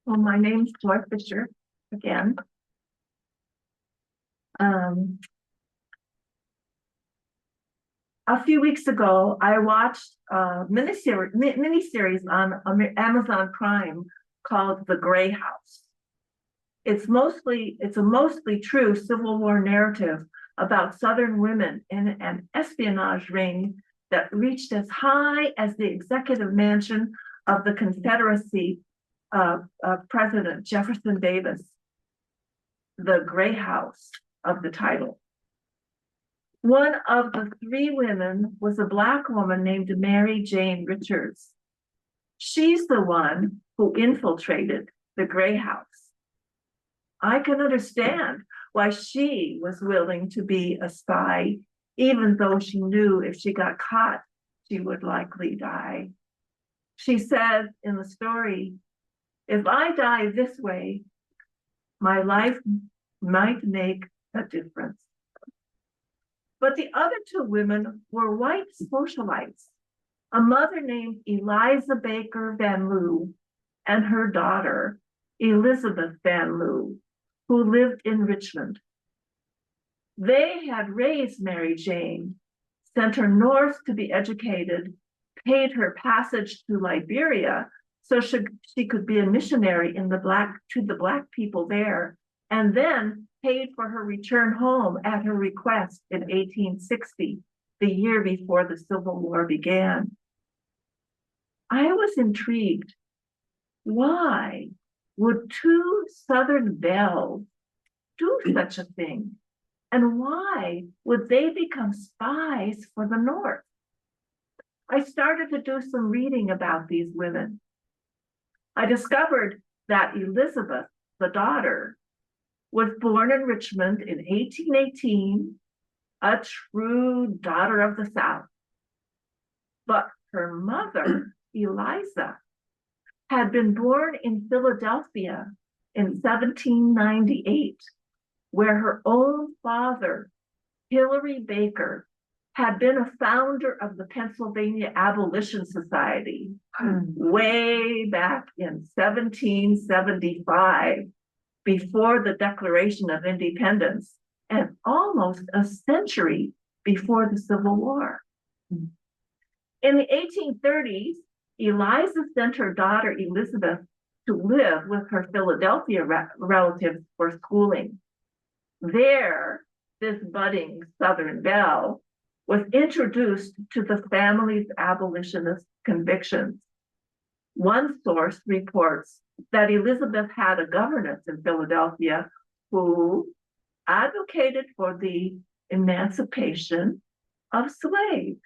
Well, my name's Joy Fisher again. a few weeks ago, I watched a miniseries on Amazon Prime called The Gray House. It's a mostly true Civil War narrative about Southern women in an espionage ring that reached as high as the executive mansion of the Confederacy of President Jefferson Davis. The Gray House of the title. One of the three women was a Black woman named Mary Jane Richards. She's the one who infiltrated the Gray House. I can understand why she was willing to be a spy, even though she knew if she got caught, she would likely die. She said in the story, "If I die this way, my life might make a difference." But the other two women were white socialites, a mother named Eliza Baker Van Loo and her daughter, Elizabeth Van Loo, who lived in Richmond. They had raised Mary Jane, sent her north to be educated, paid her passage to Liberia so she could be a missionary to the Black people there, and then paid for her return home at her request in 1860, the year before the Civil War began. I was intrigued. Why would two Southern belles do such a thing? And why would they become spies for the North? I started to do some reading about these women. I discovered that Elizabeth, the daughter, was born in Richmond in 1818, a true daughter of the South. But her mother, Eliza, had been born in Philadelphia in 1798, where her own father, Hilary Baker, had been a founder of the Pennsylvania Abolition Society way back in 1775, before the Declaration of Independence, and almost a century before the Civil War. In the 1830s, Eliza sent her daughter Elizabeth to live with her Philadelphia relatives for schooling. There, this budding Southern belle was introduced to the family's abolitionist convictions. One source reports that Elizabeth had a governess in Philadelphia who advocated for the emancipation of slaves.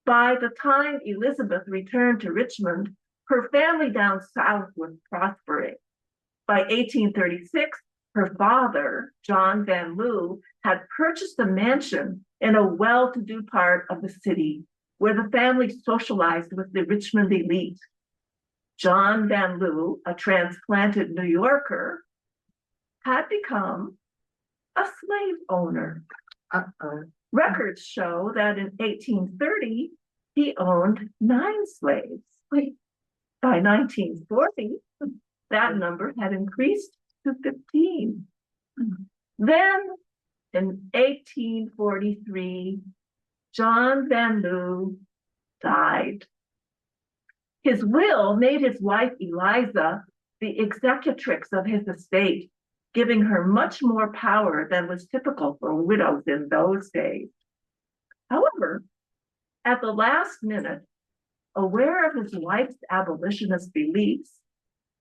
By the time Elizabeth returned to Richmond, her family down south was prospering. By 1836, her father, John Van Loo, had purchased a mansion in a well-to-do part of the city where the family socialized with the Richmond elite. John Van Loo, a transplanted New Yorker, had become a slave owner. Records show that in 1830, he owned 9 slaves. By 1940, that number had increased to 15. Then, in 1843, John Van Loo died. His will made his wife Eliza the executrix of his estate, giving her much more power than was typical for widows in those days. However, at the last minute, aware of his wife's abolitionist beliefs,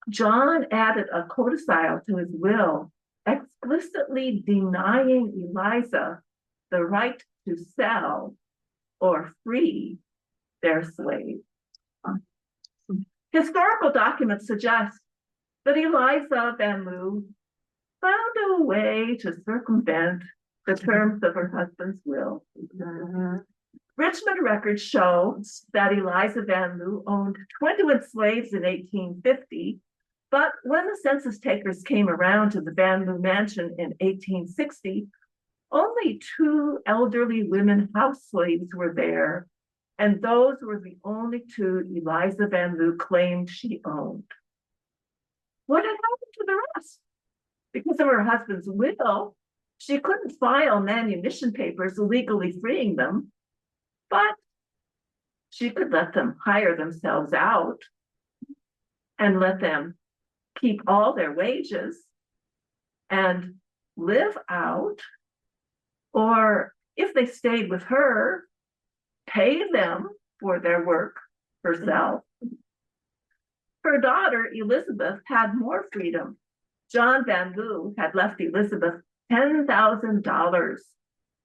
John added a codicil to his will, explicitly denying Eliza the right to sell or free their slaves. Historical documents suggest that Eliza Van Loo found a way to circumvent the terms of her husband's will. Richmond records show that Eliza Van Loo owned 21 slaves in 1850, but when the census takers came around to the Van Loo mansion in 1860, only 2 elderly women house slaves were there, and those were the only 2 Eliza Van Loo claimed she owned. What had happened to the rest? Because of her husband's will, She couldn't file manumission papers legally freeing them, but she could let them hire themselves out and let them keep all their wages and live out, or if they stayed with her, pay them for their work herself. Her daughter, Elizabeth, had more freedom. John Van Loo had left Elizabeth $10,000,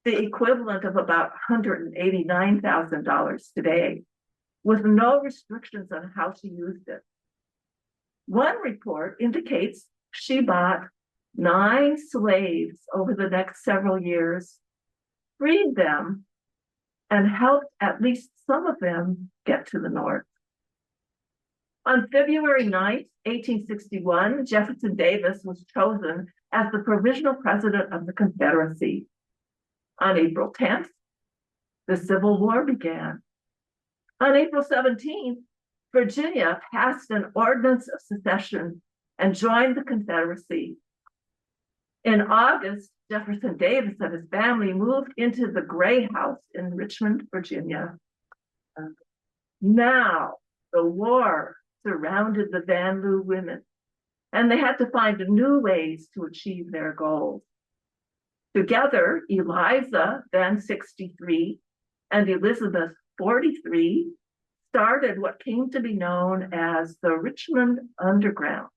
the equivalent of about $189,000 today, with no restrictions on how she used it. One report indicates she bought 9 slaves over the next several years, freed them, and helped at least some of them get to the North. On February 9th, 1861, Jefferson Davis was chosen as the provisional president of the Confederacy. On April 10th, the Civil War began. On April 17th, Virginia passed an ordinance of secession and joined the Confederacy. In August, Jefferson Davis and his family moved into the Gray House in Richmond, Virginia. Now, the war surrounded the Van Loo women, and they had to find new ways to achieve their goals. Together, Eliza, then 63, and Elizabeth, 43, started what came to be known as the Richmond Underground,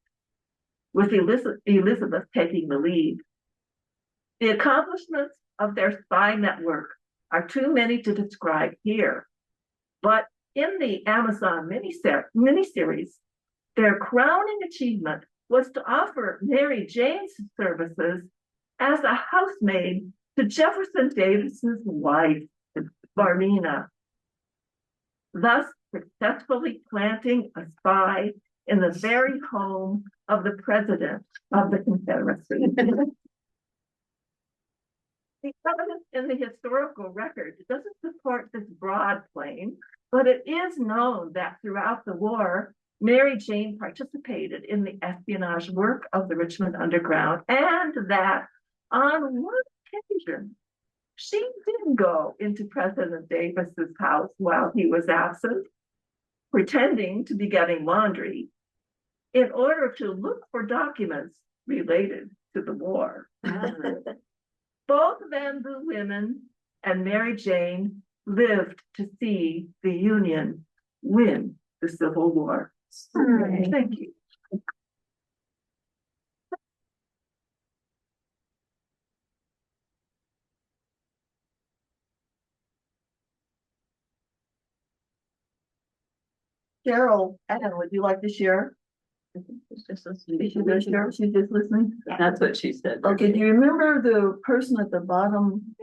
with Elizabeth taking the lead. The accomplishments of their spy network are too many to describe here, but in the Amazon miniseries, their crowning achievement was to offer Mary Jane's services as a housemaid to Jefferson Davis's wife, Barnina, thus successfully planting a spy in the very home of the president of the Confederacy. The evidence in the historical record doesn't support this broad claim, but it is known that throughout the war, Mary Jane participated in the espionage work of the Richmond Underground, and that on one occasion, she did go into President Davis's house while he was absent, pretending to be getting laundry, in order to look for documents related to the war. Both Van Loo women and Mary Jane lived to see the Union win the Civil War. Thank you. Cheryl, Anna, would you like to share? She's just listening. She's just listening. That's what she said. Okay, do you remember the person at the bottom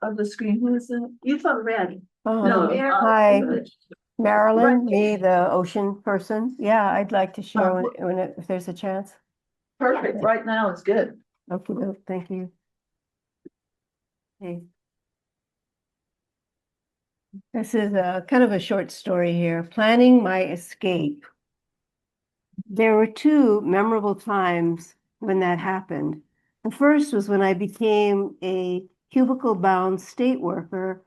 of the screen? Who is it? You thought red. No, Hi, Marilyn, Right. me, the ocean person. Yeah, I'd like to share if there's a chance. Perfect. Right now it's good. Okay, thank you. Okay. This is a kind of a short story here. Planning my escape. There were 2 memorable times when that happened. The first was when I became a cubicle-bound state worker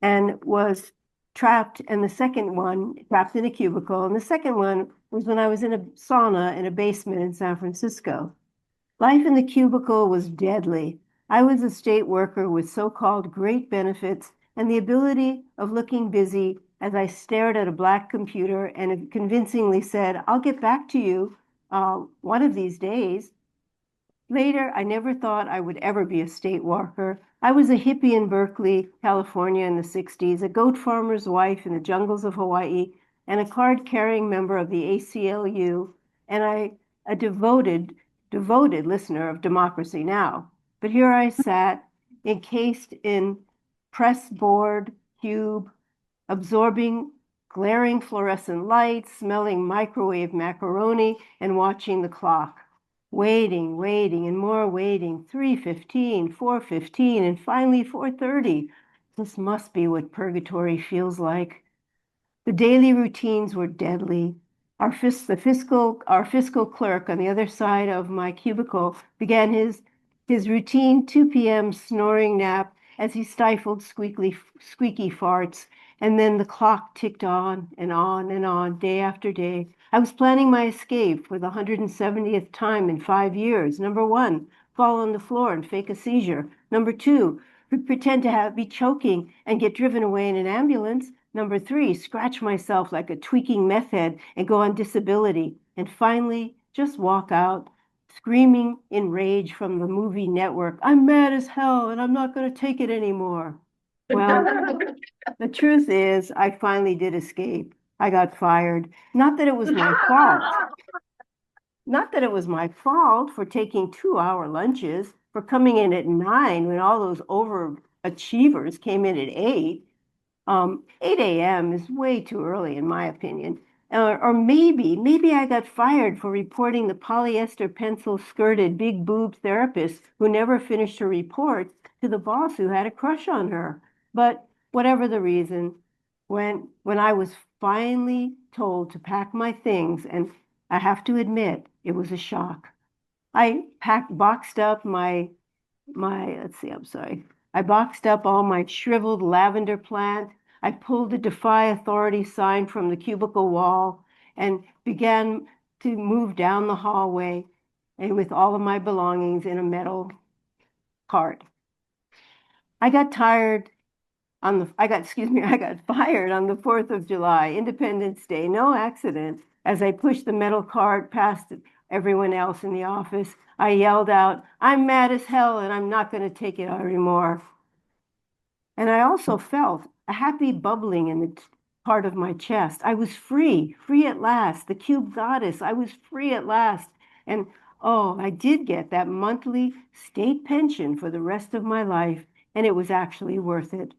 and was trapped, and the second one, trapped in a cubicle, and the second one was when I was in a sauna in a basement in San Francisco. Life in the cubicle was deadly. I was a state worker with so-called great benefits and the ability of looking busy as I stared at a black computer and it convincingly said, "I'll get back to you one of these days." Later, I never thought I would ever be a state worker. I was a hippie in Berkeley, California in the 60s, a goat farmer's wife in the jungles of Hawaii, and a card-carrying member of the ACLU, and a devoted listener of Democracy Now! But here I sat, encased in press board, cube, absorbing glaring fluorescent lights, smelling microwave macaroni, and watching the clock. Waiting, and more waiting, 3:15, 4:15, and finally 4:30. This must be what purgatory feels like. The daily routines were deadly. Our fiscal clerk on the other side of my cubicle began his his routine 2 p.m. snoring nap as he stifled squeaky farts. And then the clock ticked on and on and on, day after day. I was planning my escape for the 170th time in 5 years. Number one, fall on the floor and fake a seizure. Number two, pretend to be choking and get driven away in an ambulance. Number three, scratch myself like a tweaking meth head and go on disability. And finally, just walk out, screaming in rage from the movie network, I'm mad as hell and I'm not going to take it anymore. Well, the truth is, I finally did escape. I got fired. Not that it was my fault. Not that it was my fault for taking 2-hour lunches, for coming in at 9 when all those overachievers came in at 8. 8 a.m. is way too early, in my opinion. Or maybe I got fired for reporting the polyester pencil skirted big boob therapist who never finished her report to the boss who had a crush on her. But whatever the reason, when I was finally told to pack my things, and I have to admit, it was a shock. Boxed up let's see, I'm sorry. I boxed up all my shriveled lavender plant. I pulled the Defy Authority sign from the cubicle wall and began to move down the hallway and with all of my belongings in a metal cart. I got tired I got fired on the 4th of July, Independence Day, no accident. As I pushed the metal cart past everyone else in the office, I yelled out, I'm mad as hell and I'm not going to take it anymore. And I also felt a happy bubbling in the part of my chest. I was free at last. The cube goddess, I was free at last. And oh, I did get that monthly state pension for the rest of my life, and it was actually worth it.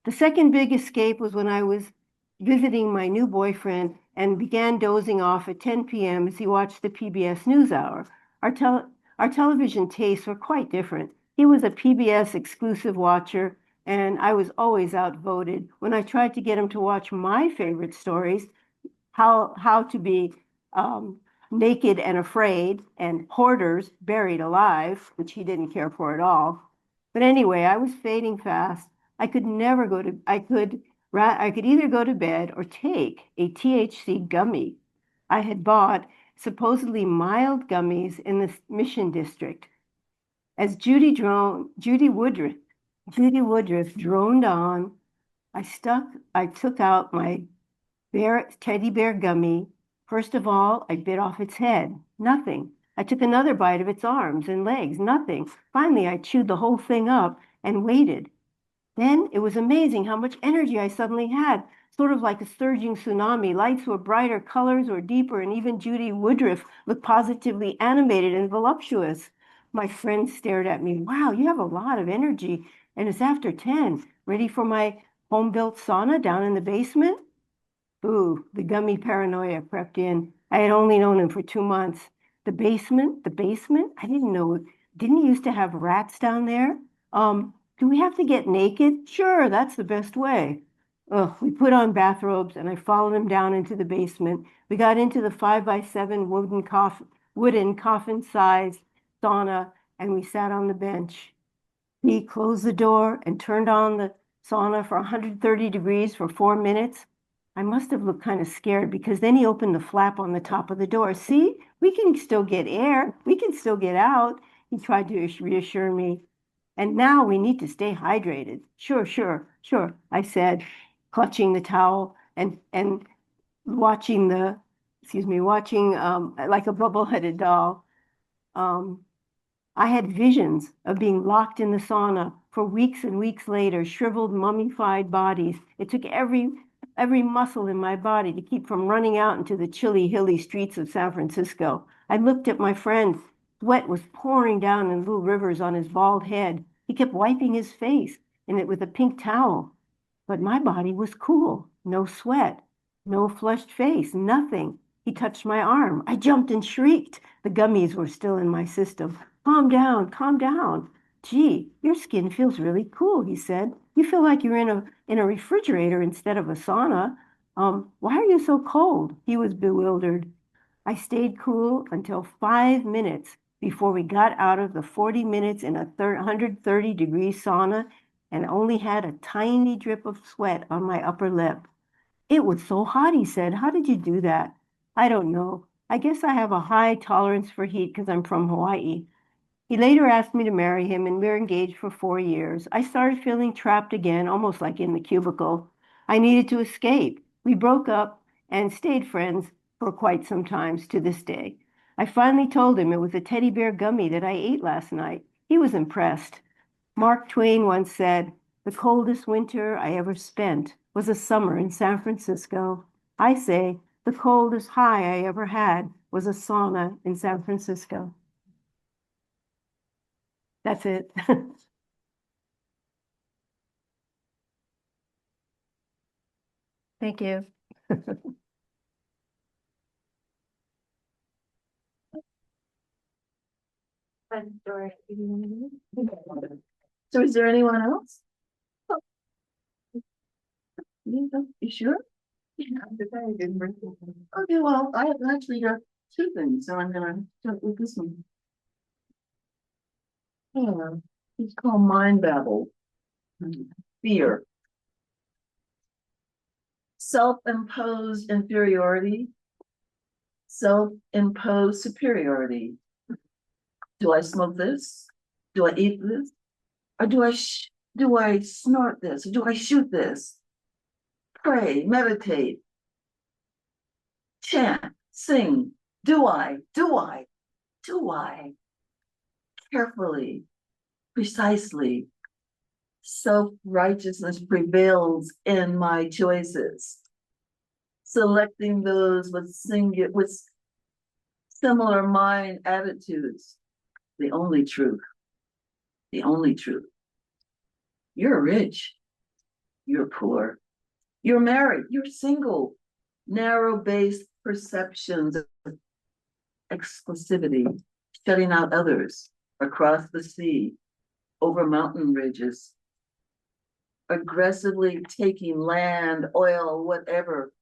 The second big escape was when I was visiting my new boyfriend and began dozing off at 10 p.m. as he watched the PBS NewsHour. Our television tastes were quite different. He was a PBS exclusive watcher, and I was always outvoted. When I tried to get him to watch my favorite stories, how to be naked and afraid and hoarders buried alive, which he didn't care for at all. But anyway, I was fading fast. I could either go to bed or take a THC gummy. I had bought supposedly mild gummies in the Mission District. As Judy Woodruff droned on, I took out my teddy bear gummy. First of all, I bit off its head. Nothing. I took another bite of its arms and legs. Nothing. Finally, I chewed the whole thing up and waited. Then it was amazing how much energy I suddenly had, sort of like a surging tsunami. Lights were brighter, colors were deeper, and even Judy Woodruff looked positively animated and voluptuous. My friend stared at me. Wow, you have a lot of energy. And it's after 10. Ready for my home-built sauna down in the basement? Ooh, the gummy paranoia crept in. I had only known him for 2 months. The basement? I didn't know. Didn't he used to have rats down there? Do we have to get naked? Sure, that's the best way. We put on bathrobes and I followed him down into the basement. We got into the 5x7 wooden coffin-sized sauna and we sat on the bench. He closed the door and turned on the sauna for 130 degrees for 4 minutes. I must have looked kind of scared because then he opened the flap on the top of the door. See, we can still get air. We can still get out. He tried to reassure me. And now we need to stay hydrated. Sure, I said, clutching the towel and watching like a bubble-headed doll. I had visions of being locked in the sauna for weeks and weeks later, shriveled, mummified bodies. It took every muscle in my body to keep from running out into the chilly, hilly streets of San Francisco. I looked at my friend. Sweat was pouring down in little rivers on his bald head. He kept wiping his face in it with a pink towel. But my body was cool. No sweat, no flushed face, nothing. He touched my arm. I jumped and shrieked. The gummies were still in my system. Calm down, calm down. Gee, your skin feels really cool, he said. You feel like you're in a refrigerator instead of a sauna. Why are you so cold? He was bewildered. I stayed cool until 5 minutes before we got out of the 40 minutes in a 130-degree sauna and only had a tiny drip of sweat on my upper lip. It was so hot, he said. How did you do that? I don't know. I guess I have a high tolerance for heat because I'm from Hawaii. He later asked me to marry him, and we were engaged for 4 years. I started feeling trapped again, almost like in the cubicle. I needed to escape. We broke up and stayed friends for quite some time to this day. I finally told him it was a teddy bear gummy that I ate last night. He was impressed. Mark Twain once said, "The coldest winter I ever spent was a summer in San Francisco." I say, the coldest high I ever had was a sauna in San Francisco. That's it. Thank you. So is there anyone else? You sure? Okay, well, I have actually got two things, so I'm gonna start with this one. Yeah, it's called Mind Babble. Fear. Self-imposed inferiority. Self-imposed superiority. Do I smoke this? Do I eat this? Or do I snort this? Or do I shoot this? Pray, meditate, chant, sing. Do I? Carefully, precisely. Self-righteousness prevails in my choices. Selecting those with similar mind attitudes. The only truth. The only truth. You're rich. You're poor. You're married. You're single. Narrow-based perceptions of exclusivity, shutting out others across the sea, over mountain ridges, aggressively taking land, oil, whatever.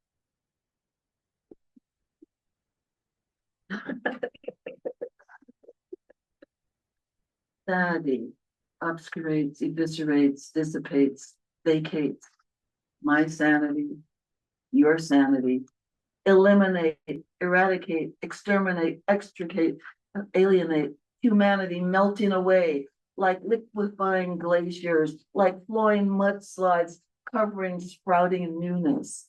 Sanity obscurates, eviscerates, dissipates, vacates my sanity, your sanity, eliminate, eradicate, exterminate, extricate, alienate, humanity melting away like liquefying glaciers, like flowing mudslides covering sprouting newness.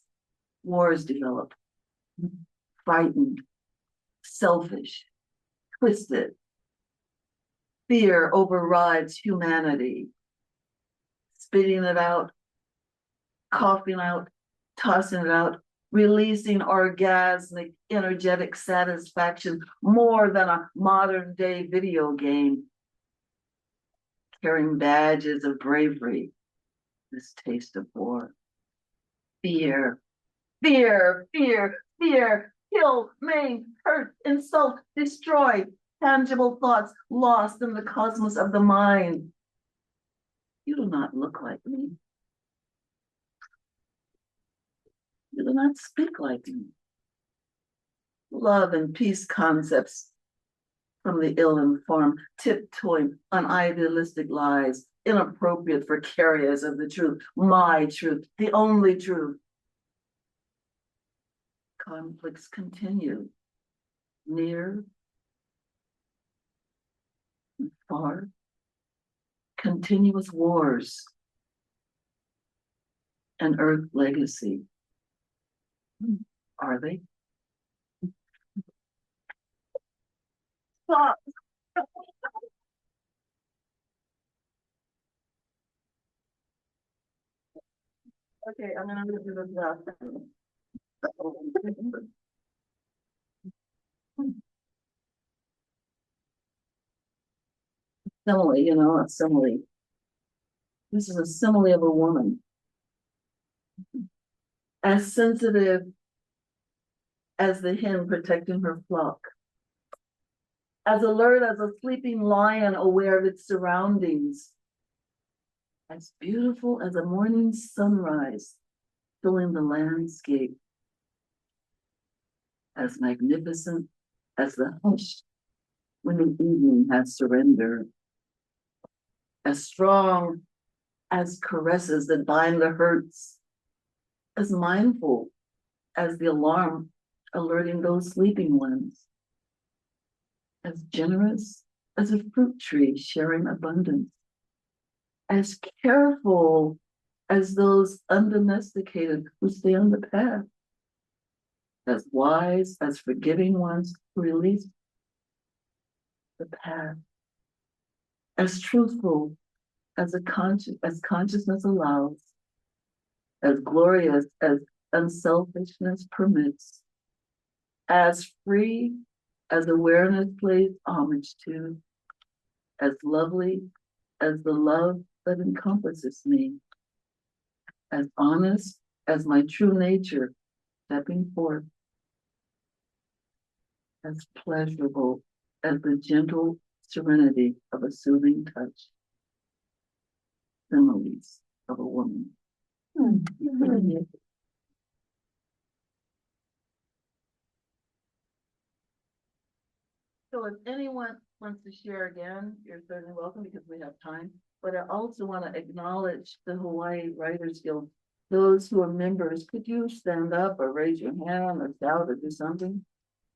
Wars develop, frightened, selfish, twisted. Fear overrides humanity, spitting it out, coughing out, tossing it out, releasing orgasmic, energetic satisfaction more than a modern day video game, carrying badges of bravery, this taste of war. Fear, fear, fear, fear, kill, maim, hurt, insult, destroy, tangible thoughts lost in the cosmos of the mind. You do not look like me. You do not speak like me. Love and peace concepts from the ill-informed, tiptoeing on idealistic lies, inappropriate for carriers of the truth, my truth, the only truth. Conflicts continue, near, far, continuous wars, an earth legacy. Are they? Stop. Okay, I'm gonna do this last thing. Simile, a simile. This is a simile of a woman. As sensitive as the hen protecting her flock. As alert as a sleeping lion aware of its surroundings. As beautiful as a morning sunrise filling the landscape. As magnificent as the hush when the evening has surrendered, as strong as caresses that bind the hurts, as mindful as the alarm alerting those sleeping ones, as generous as a fruit tree sharing abundance, as careful as those undomesticated who stay on the path, as wise as forgiving ones who release the path, as truthful as consciousness allows, as glorious as unselfishness permits, as free as awareness plays homage to, as lovely as the love that encompasses me, as honest as my true nature stepping forth, as pleasurable as the gentle serenity of a soothing touch. Similes of a woman. So if anyone wants to share again, you're certainly welcome because we have time. But I also want to acknowledge the Hawaii Writers Guild. Those who are members, could you stand up or raise your hand or shout or do something?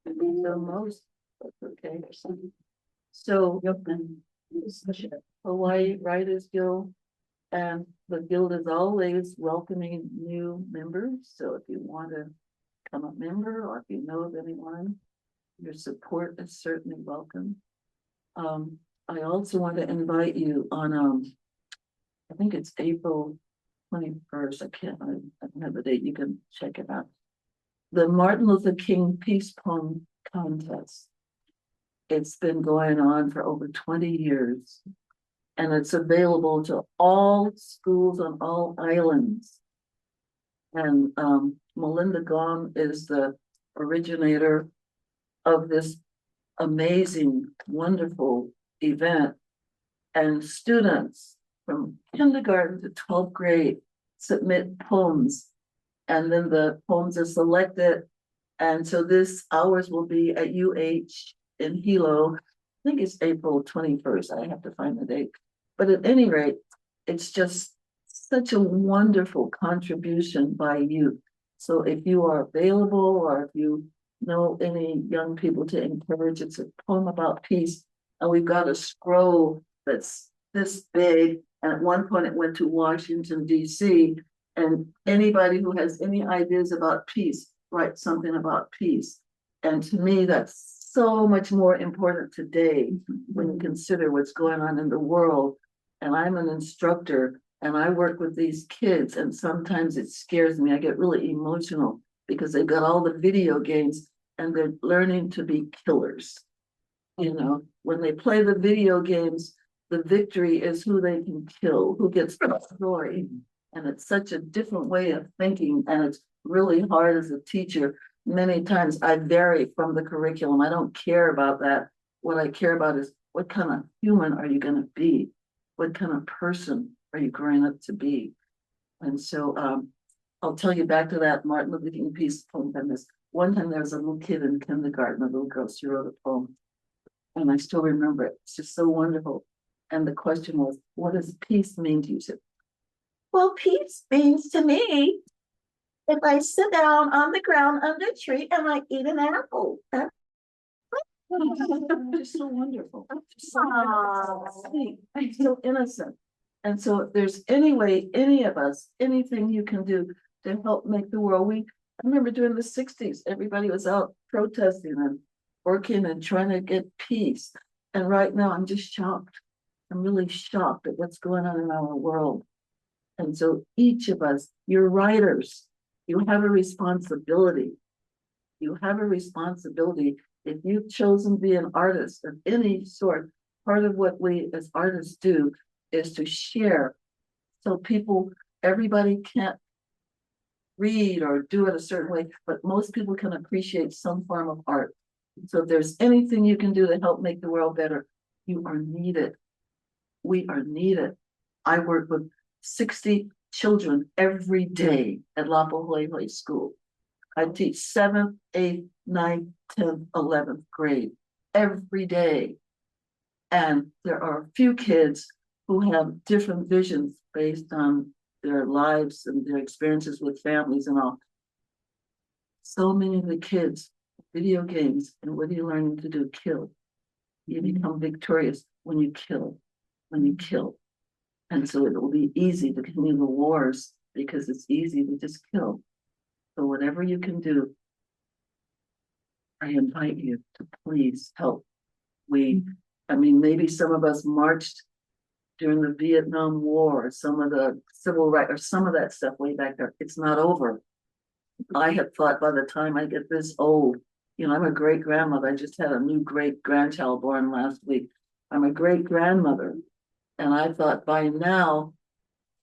So most, that's okay. So Hawaii Writers Guild, and the guild is always welcoming new members. So if you want to become a member or if you know of anyone, your support is certainly welcome. I also want to invite you on, I think it's April 21st. I don't have the date. You can check it out. The Martin Luther King Peace Poem Contest. It's been going on for over 20 years. And it's available to all schools on all islands. And Melinda Gong is the originator of this amazing, wonderful event. And students from kindergarten to 12th grade submit poems. And then the poems are selected. And so ours will be at UH in Hilo. I think it's April 21st. I have to find the date. But at any rate, it's just such a wonderful contribution by youth. So if you are available or if you know any young people to encourage, it's a poem about peace. And we've got a scroll that's this big. And at one point it went to Washington, D.C. And anybody who has any ideas about peace, write something about peace. And to me, that's so much more important today when you consider what's going on in the world. And I'm an instructor and I work with these kids, and sometimes it scares me. I get really emotional because they've got all the video games and they're learning to be killers. You know, when they play the video games, the victory is who they can kill, who gets destroyed. And it's such a different way of thinking, and it's really hard as a teacher. Many times I vary from the curriculum. I don't care about that. What I care about is what kind of human are you going to be? What kind of person are you growing up to be? And so I'll tell you back to that Martin Luther King Peace Poem. One time there was a little kid in kindergarten, a little girl, she wrote a poem. And I still remember it. It's just so wonderful. And the question was, what does peace mean to you? She said, well, peace means to me if I sit down on the ground under a tree and I eat an apple. That's just so wonderful. Just so sweet, so innocent. And so if there's any way, any of us, anything you can do to help make the world, I remember during the 60s, everybody was out protesting and working and trying to get peace. And right now I'm just shocked. I'm really shocked at what's going on in our world. And so each of us, you're writers, you have a responsibility. You have a responsibility. If you've chosen to be an artist of any sort, part of what we as artists do is to share. So everybody can't read or do it a certain way, but most people can appreciate some form of art. So if there's anything you can do to help make the world better, you are needed. We are needed. I work with 60 children every day at Lapahoehoe School. I teach 7th, 8th, 9th, 10th, 11th grade. every day. And there are a few kids who have different visions based on their lives and their experiences with families and all. So many of the kids, video games, and what are you learning to do? Kill. You become victorious when you kill, And so it will be easy to continue the wars because it's easy to just kill. So whatever you can do, I invite you to please help. I mean, maybe some of us marched during the Vietnam War, some of the civil rights, or some of that stuff way back there. It's not over. I had thought by the time I get this old, I'm a great grandmother. I just had a new great grandchild born last week. I'm a great grandmother. And I thought by now,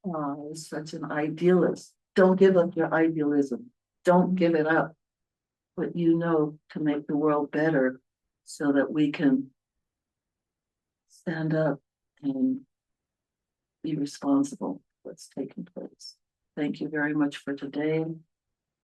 I was such an idealist. Don't give up your idealism. Don't give it up. But to make the world better so that we can stand up and be responsible for what's taking place. Thank you very much for today.